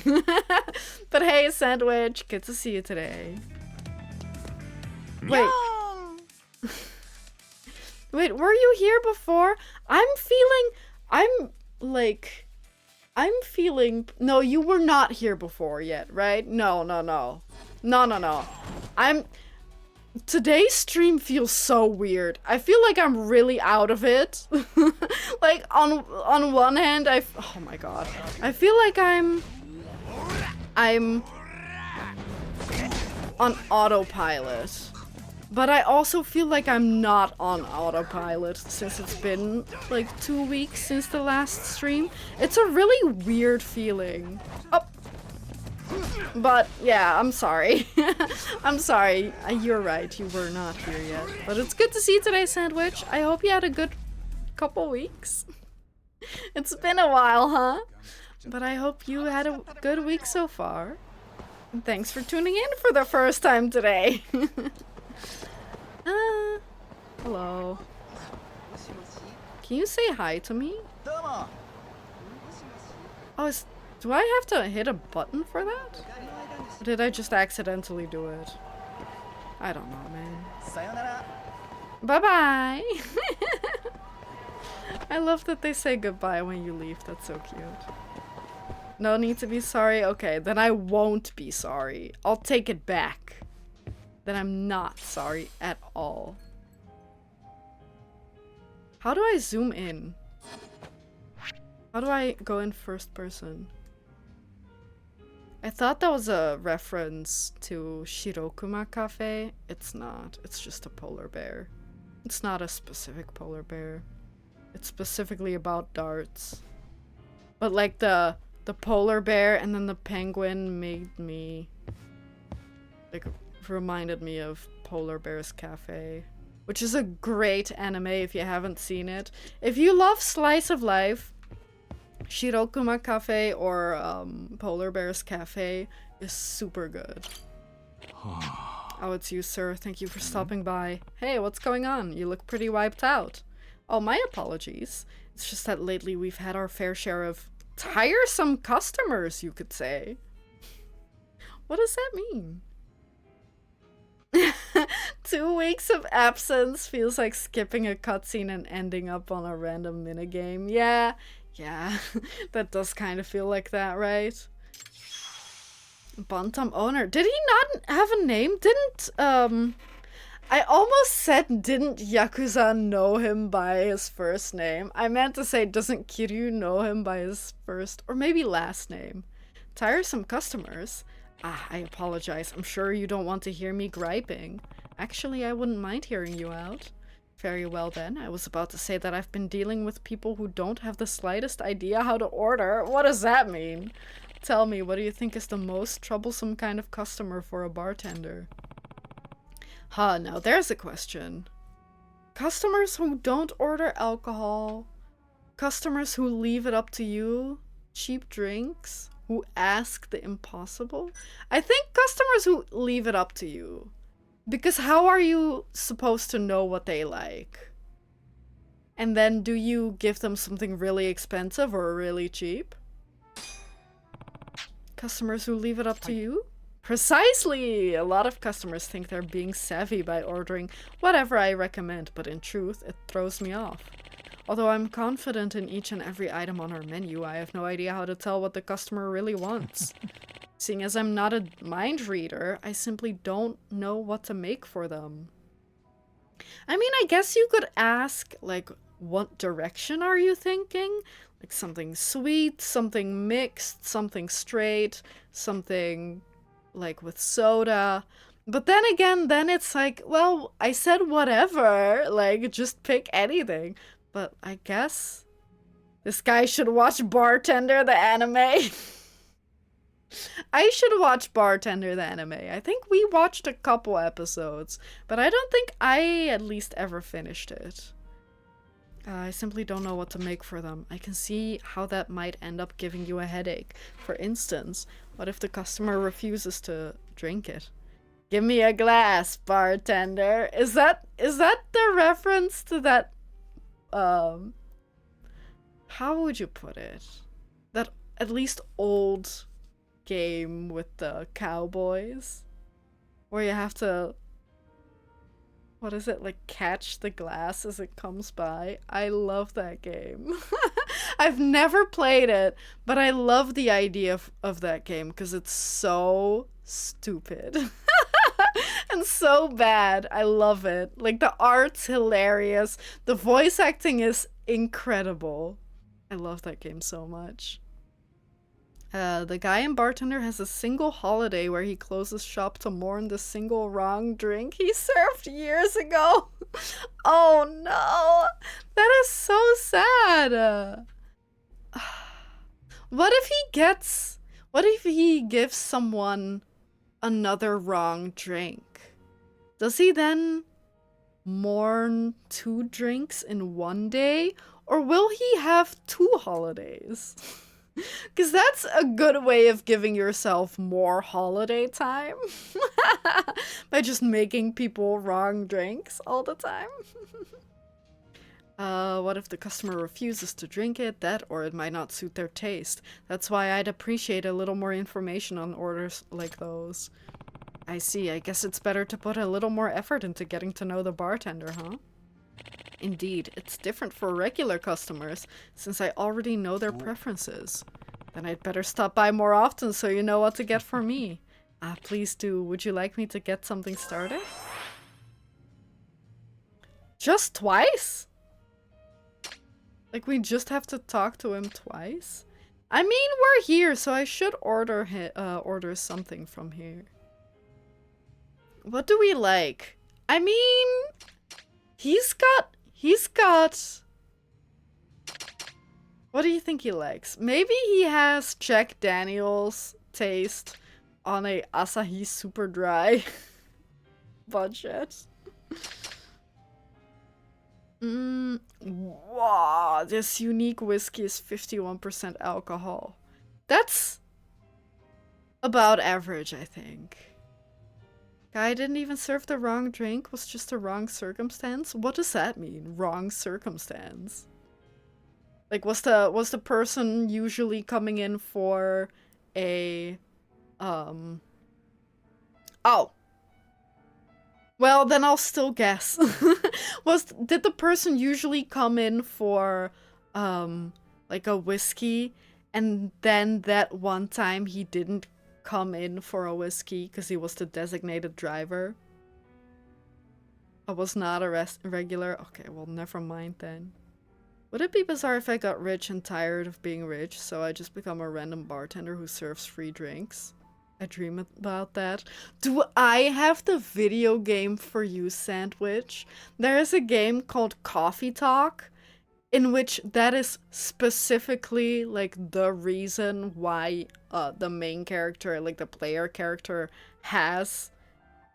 S1: But hey, Sandwich, good to see you today. Wait. Wait, were you here before? I'm feeling, no, you were not here before yet, right? No. Today's stream feels so weird. I feel like I'm really out of it. Like, on one hand, oh my god. I feel like I'm on autopilot. But I also feel like I'm not on autopilot since it's been like 2 weeks since the last stream. It's a really weird feeling. Oh. But yeah, I'm sorry. I'm sorry. You're right, you were not here yet. But it's good to see you today, Sandwich. I hope you had a good couple weeks. It's been a while, huh? But I hope you had a good week so far. And thanks for tuning in for the first time today. Hello. Can you say hi to me? Oh, do I have to hit a button for that? Or did I just accidentally do it? I don't know, man. Bye-bye! I love that they say goodbye when you leave. That's so cute. No need to be sorry? Okay, then I won't be sorry. I'll take it back. Then I'm not sorry at all. How do I zoom in? How do I go in first person? I thought that was a reference to Shirokuma Cafe. It's not. It's just a polar bear. It's not a specific polar bear. It's specifically about darts. But like the polar bear and then the penguin made me like reminded me of Polar Bear's Cafe, which is a great anime if you haven't seen it. If you love slice of life, Shirokuma Cafe or Polar Bear's Cafe is super good. Oh, it's you, sir. Thank you for stopping by. Hey, what's going on? You look pretty wiped out. Oh, my apologies. It's just that lately we've had our fair share of tiresome customers, you could say. What does that mean? 2 weeks of absence feels like skipping a cutscene and ending up on a random minigame. Yeah, that does kind of feel like that, right? Bantam owner. Did he not have a name? I almost said didn't Yakuza know him by his first name. I meant to say doesn't Kiryu know him by his first or maybe last name. Tiresome customers. I apologize. I'm sure you don't want to hear me griping. Actually, I wouldn't mind hearing you out. Very well then. I was about to say that I've been dealing with people who don't have the slightest idea how to order. What does that mean? Tell me, what do you think is the most troublesome kind of customer for a bartender? Huh, now there's a question. Customers who don't order alcohol. Customers who leave it up to you. Cheap drinks. Who ask the impossible? I think customers who leave it up to you. Because how are you supposed to know what they like? And then do you give them something really expensive or really cheap? Customers who leave it up to you? Precisely! A lot of customers think they're being savvy by ordering whatever I recommend, but in truth, it throws me off. Although I'm confident in each and every item on our menu, I have no idea how to tell what the customer really wants. Seeing as I'm not a mind reader, I simply don't know what to make for them. I mean, I guess you could ask, like, what direction are you thinking? Like something sweet, something mixed, something straight, something like with soda. But then again, then it's like, well, I said whatever, like just pick anything. But I guess this guy should watch Bartender the anime. I should watch Bartender the anime. I think we watched a couple episodes, but I don't think I at least ever finished it. I simply don't know what to make for them. I can see how that might end up giving you a headache. For instance, what if the customer refuses to drink it? Give me a glass, bartender. Is that the reference to that how would you put it? That at least old game with the cowboys where you have to, what is it, like catch the glass as it comes by? I love that game. I've never played it, but I love the idea of that game because it's so stupid and so bad. I love it. Like, the art's hilarious. The voice acting is incredible. I love that game so much. The guy in Bartender has a single holiday where he closes shop to mourn the single wrong drink he served years ago. Oh no! That is so sad! What if he gives someone another wrong drink? Does he then mourn 2 drinks in one day? Or will he have 2 holidays? Because that's a good way of giving yourself more holiday time. By just making people wrong drinks all the time. What if the customer refuses to drink it? That or it might not suit their taste. That's why I'd appreciate a little more information on orders like those. I see. I guess it's better to put a little more effort into getting to know the bartender, huh? Indeed, it's different for regular customers, since I already know their preferences. Then I'd better stop by more often so you know what to get for me. Please do. Would you like me to get something started? Just twice? Like, we just have to talk to him twice? I mean, we're here, so I should order something from here. What do we like? I mean, he's got... What do you think he likes? Maybe he has Jack Daniel's taste on a Asahi Super Dry budget. Wow, this unique whiskey is 51% alcohol. That's about average, I think. Guy didn't even serve the wrong drink, was just a wrong circumstance? What does that mean, wrong circumstance? Like, was the person usually coming in for a, Oh. Well, then I'll still guess. Did the person usually come in for, like a whiskey, and then that one time he didn't come in for a whiskey because he was the designated driver? I was not a regular? Okay, well, never mind then. Would it be bizarre if I got rich and tired of being rich, so I just become a random bartender who serves free drinks? I dream about that. Do I have the video game for you, Sandwich? There is a game called Coffee Talk, in which that is specifically, like, the reason why the main character, like the player character, has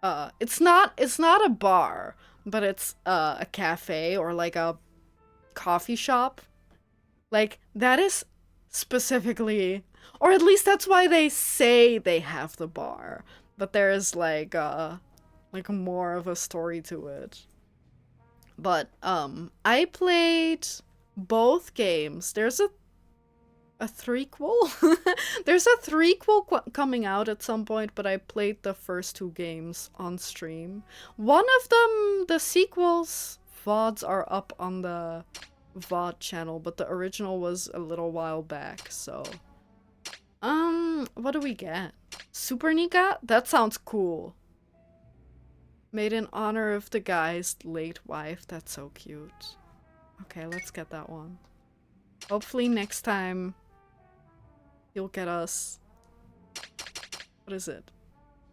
S1: it's not a bar, but it's a cafe or like a coffee shop. Like, that is specifically, or at least that's why they say they have the bar, but there is like more of a story to it. But I played both games. There's A threequel? There's a threequel coming out at some point, but I played the first 2 games on stream. One of them, the sequels, VODs are up on the VOD channel, but the original was a little while back, so... what do we get? Super Nika? That sounds cool. Made in honor of the guy's late wife. That's so cute. Okay, let's get that one. Hopefully next time he'll get us... What is it?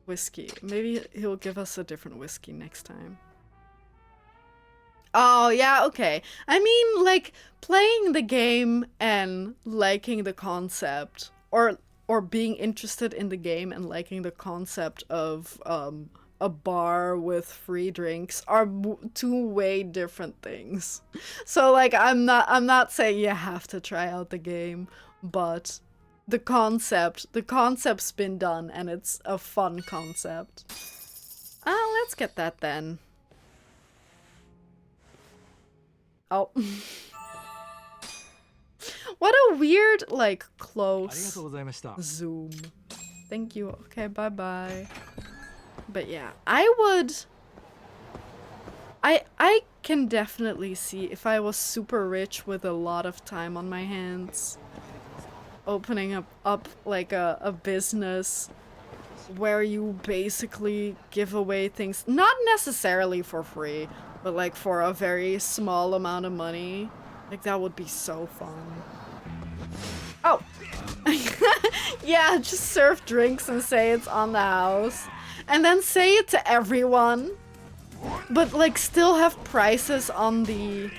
S1: Whiskey. Maybe he'll give us a different whiskey next time. Oh, yeah, okay. I mean, like, playing the game and liking the concept, or being interested in the game and liking the concept of a bar with free drinks are 2 way different things. So, like, I'm not saying you have to try out the game, but the concept's been done, and it's a fun concept. Let's get that then. Oh. What a weird, like, close zoom. Thank you. Okay, bye-bye. But yeah, I can definitely see if I was super rich with a lot of time on my hands, opening up like a business where you basically give away things, not necessarily for free, but like for a very small amount of money. Like, that would be so fun. Oh! Yeah, just serve drinks and say it's on the house. And then say it to everyone. But like still have prices on the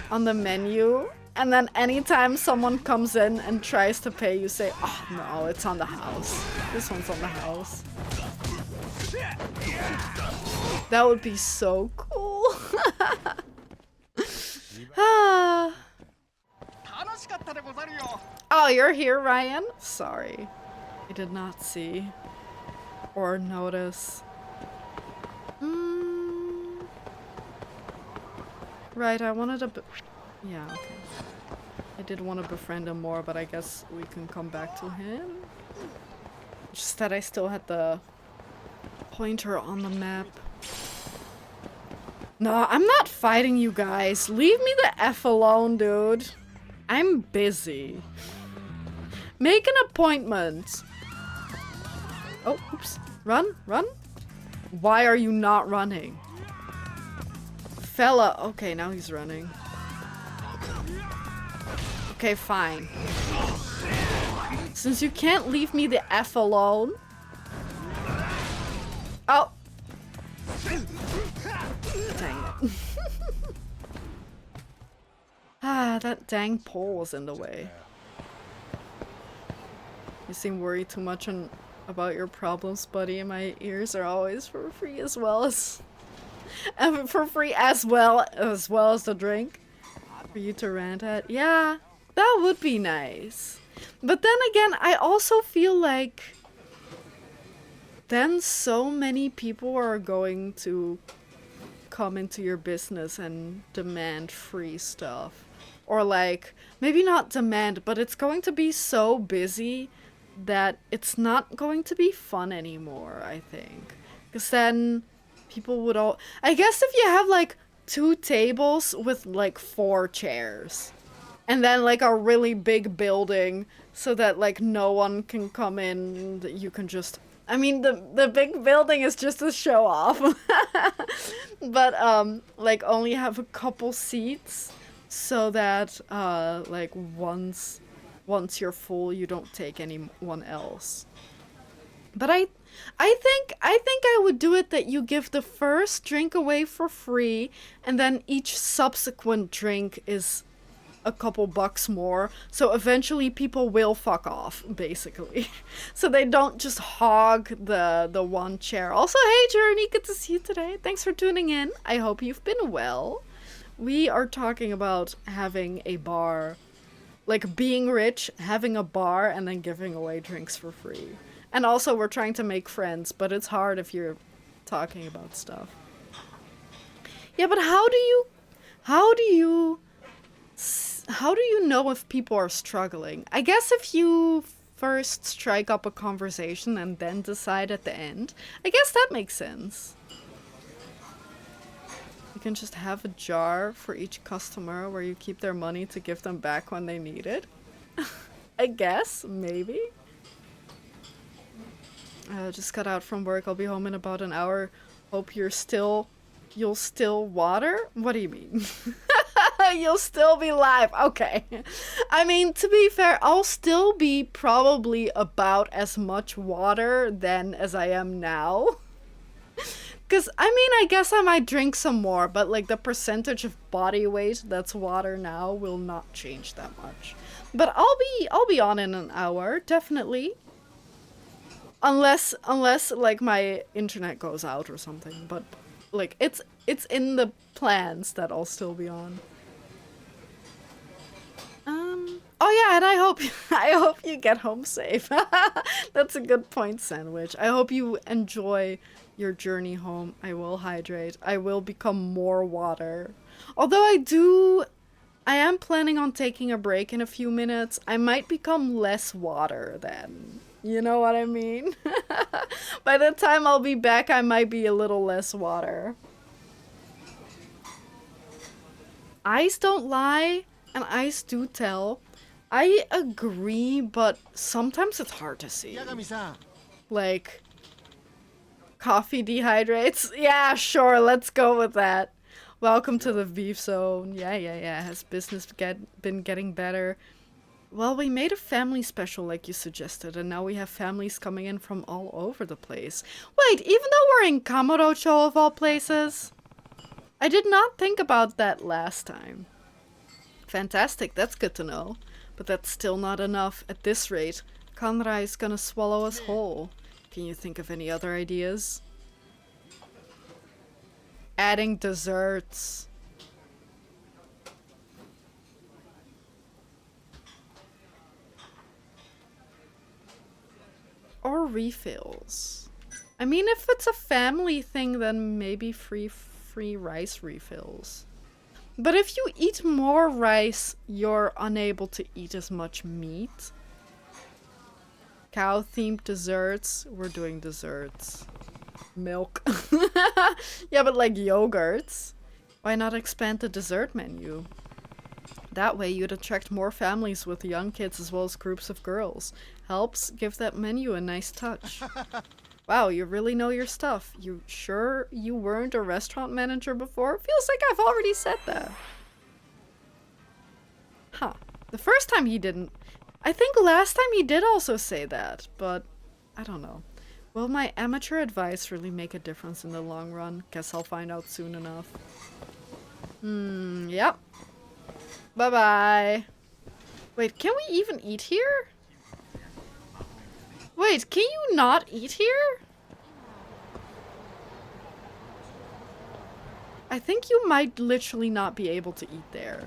S1: menu. And then anytime someone comes in and tries to pay, you say, oh no, it's on the house. This one's on the house. That would be so cool. Oh, you're here, Ryan? Sorry. I did not see or notice. Right, I wanted to yeah, okay. I did want to befriend him more, but I guess we can come back to him. Just that I still had the pointer on the map. No, I'm not fighting you guys. Leave me the F alone, dude. I'm busy. Make an appointment. Oh, oops. Run, run. Why are you not running? Fella. Okay, now he's running. Okay, fine. Since you can't leave me the F alone. Oh. Dang it. That dang pole was in the way. You seem worried too much about your problems, buddy. My ears are always for free as well as the drink. For you to rant at. Yeah, that would be nice. But then again, I also feel like then so many people are going to come into your business and demand free stuff. Or like, maybe not demand, but it's going to be so busy that it's not going to be fun anymore, I think. Because then people would all... I guess if you have like 2 tables with like 4 chairs. And then like a really big building so that like no one can come in. You can just... I mean, the big building is just a show off. But like only have a couple seats so that like once you're full, you don't take anyone else. But I think I would do it that you give the first drink away for free, and then each subsequent drink is a couple bucks more, so eventually people will fuck off, basically. So they don't just hog the one chair. Also, hey Journey, good to see you today. Thanks for tuning in. I hope you've been well. We are talking about having a bar, like being rich, having a bar, and then giving away drinks for free. And also we're trying to make friends, but it's hard if you're talking about stuff. Yeah, but how do you how do you know if people are struggling? I guess if you first strike up a conversation and then decide at the end, I guess that makes sense. You can just have a jar for each customer where you keep their money to give them back when they need it. I guess, maybe. Just got out from work. I'll be home in about an hour. Hope you'll still water? What do you mean? You'll still be live. Okay. I mean, to be fair, I'll still be probably about as much water then as I am now. Because, I mean, I guess I might drink some more, but, like, the percentage of body weight that's water now will not change that much. But I'll be on in an hour, definitely. Unless, like, my internet goes out or something. But, like, it's in the plans that I'll still be on. Oh yeah, and I hope you get home safe. That's a good point, Sandwich. I hope you enjoy your journey home. I will hydrate. I will become more water. Although I am planning on taking a break in a few minutes. I might become less water then. You know what I mean? By the time I'll be back, I might be a little less water. Eyes don't lie, and eyes do tell. I agree, but sometimes it's hard to see. Like, coffee dehydrates? Yeah, sure, let's go with that. Welcome to the beef zone. Yeah. Has business been getting better? Well, we made a family special like you suggested, and now we have families coming in from all over the place. Wait, even though we're in Kamurocho of all places? I did not think about that last time. Fantastic, that's good to know. But that's still not enough. At this rate, Kanrai is gonna swallow us whole. Can you think of any other ideas? Adding desserts. Or refills. I mean, if it's a family thing, then maybe free rice refills. But if you eat more rice, you're unable to eat as much meat. Cow-themed desserts. We're doing desserts. Milk. Yeah, but like yogurts. Why not expand the dessert menu? That way you'd attract more families with young kids as well as groups of girls. Helps give that menu a nice touch. Wow, you really know your stuff. You sure you weren't a restaurant manager before? Feels like I've already said that. Huh. The first time he didn't. I think last time he did also say that, but I don't know. Will my amateur advice really make a difference in the long run? Guess I'll find out soon enough. Yep. Bye-bye. Wait, can we even eat here? Wait, can you not eat here? I think you might literally not be able to eat there.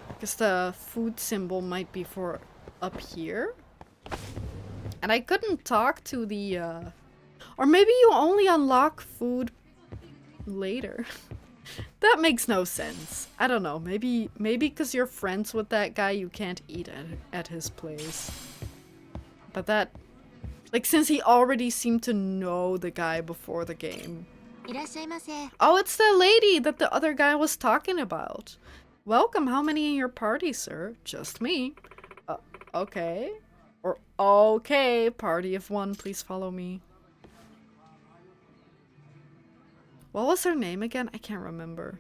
S1: Because the food symbol might be for up here. And I couldn't talk to the, or maybe you only unlock food later. That makes no sense. I don't know. Maybe because you're friends with that guy, you can't eat at his place. But that, like, since he already seemed to know the guy before the game. Oh, it's the lady that the other guy was talking about. Welcome, how many in your party, sir? Just me. Okay. Or, okay, party of one, please follow me. What was her name again? I can't remember.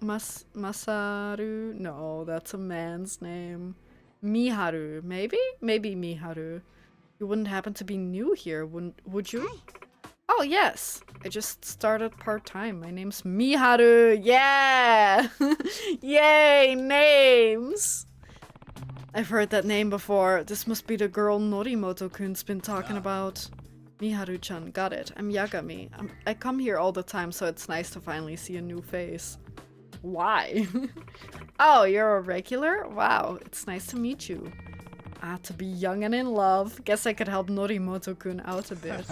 S1: Masaru? No, that's a man's name. Miharu, maybe? Maybe Miharu. You wouldn't happen to be new here, would you? Oh, yes. I just started part-time. My name's Miharu. Yeah! Yay, names! I've heard that name before. This must be the girl Norimoto-kun's been talking about. Miharu-chan, got it. I'm Yagami. I come here all the time, so it's nice to finally see a new face. Why? Oh, you're a regular? Wow, it's nice to meet you. Ah, to be young and in love. Guess I could help Norimoto-kun out a bit.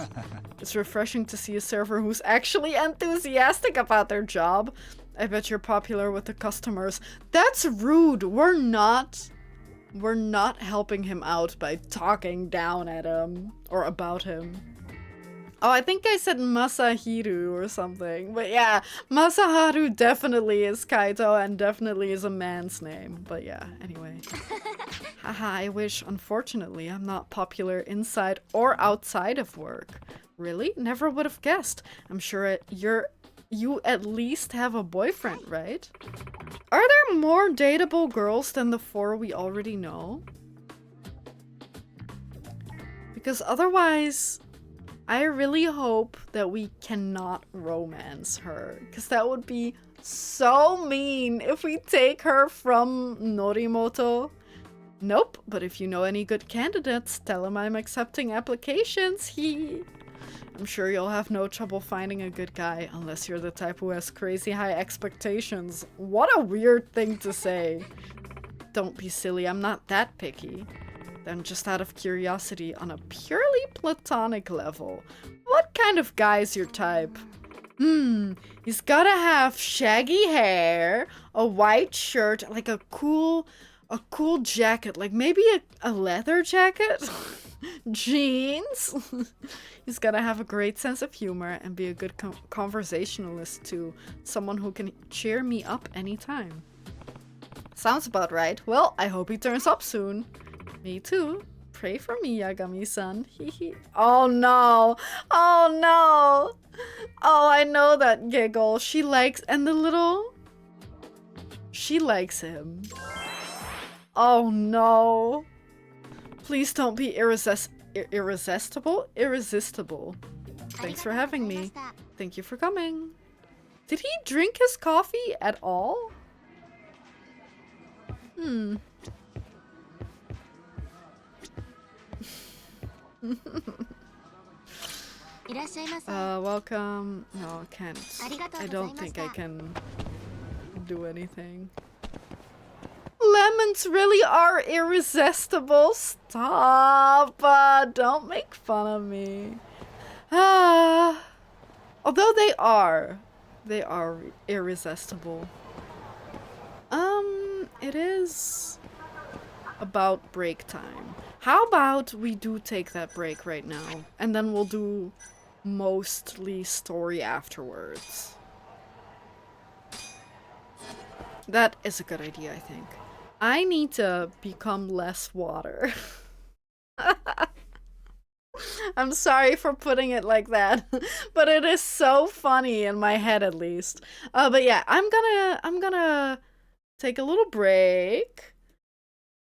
S1: It's refreshing to see a server who's actually enthusiastic about their job. I bet you're popular with the customers. That's rude. We're not helping him out by talking down at him or about him. Oh, I think I said Masahiru or something. But yeah, Masaharu definitely is Kaito and definitely is a man's name. But yeah, anyway. Haha, I wish. Unfortunately, I'm not popular inside or outside of work. Really? Never would have guessed. I'm sure you at least have a boyfriend, right? Are there more dateable girls than the 4 we already know? Because otherwise, I really hope that we cannot romance her. Because that would be so mean if we take her from Norimoto. Nope, but if you know any good candidates, tell him I'm accepting applications. I'm sure you'll have no trouble finding a good guy, unless you're the type who has crazy high expectations. What a weird thing to say. Don't be silly, I'm not that picky. Then just out of curiosity, on a purely platonic level, what kind of guy's your type? He's gotta have shaggy hair, a white shirt, like a cool jacket, like maybe a leather jacket? Jeans? He's gotta have a great sense of humor and be a good conversationalist too. Someone who can cheer me up anytime. Sounds about right. Well, I hope he turns up soon. Me too. Pray for me, Yagami-san. Hehe. Oh no! Oh no! Oh, I know that giggle. She likes- and the little- she likes him. Oh no. Please don't be irresistible? Irresistible. Thanks for having me. Thank you for coming. Did he drink his coffee at all? Welcome. No, I can't. I don't think I can do anything. Lemons really are irresistible. Stop. Don't make fun of me. Although they are irresistible. It is about break time. How about we do take that break right now, and then we'll do mostly story afterwards. That is a good idea, I think. I need to become less water. I'm sorry for putting it like that, but it is so funny in my head at least. But yeah, I'm gonna take a little break.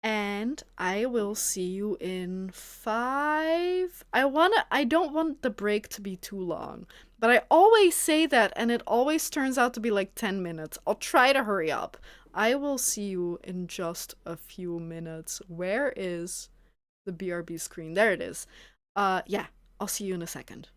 S1: And I will see you in 5. I don't want the break to be too long. But I always say that and it always turns out to be like 10 minutes. I'll try to hurry up. I will see you in just a few minutes. Where is the BRB screen? There it is. Yeah, I'll see you in a second.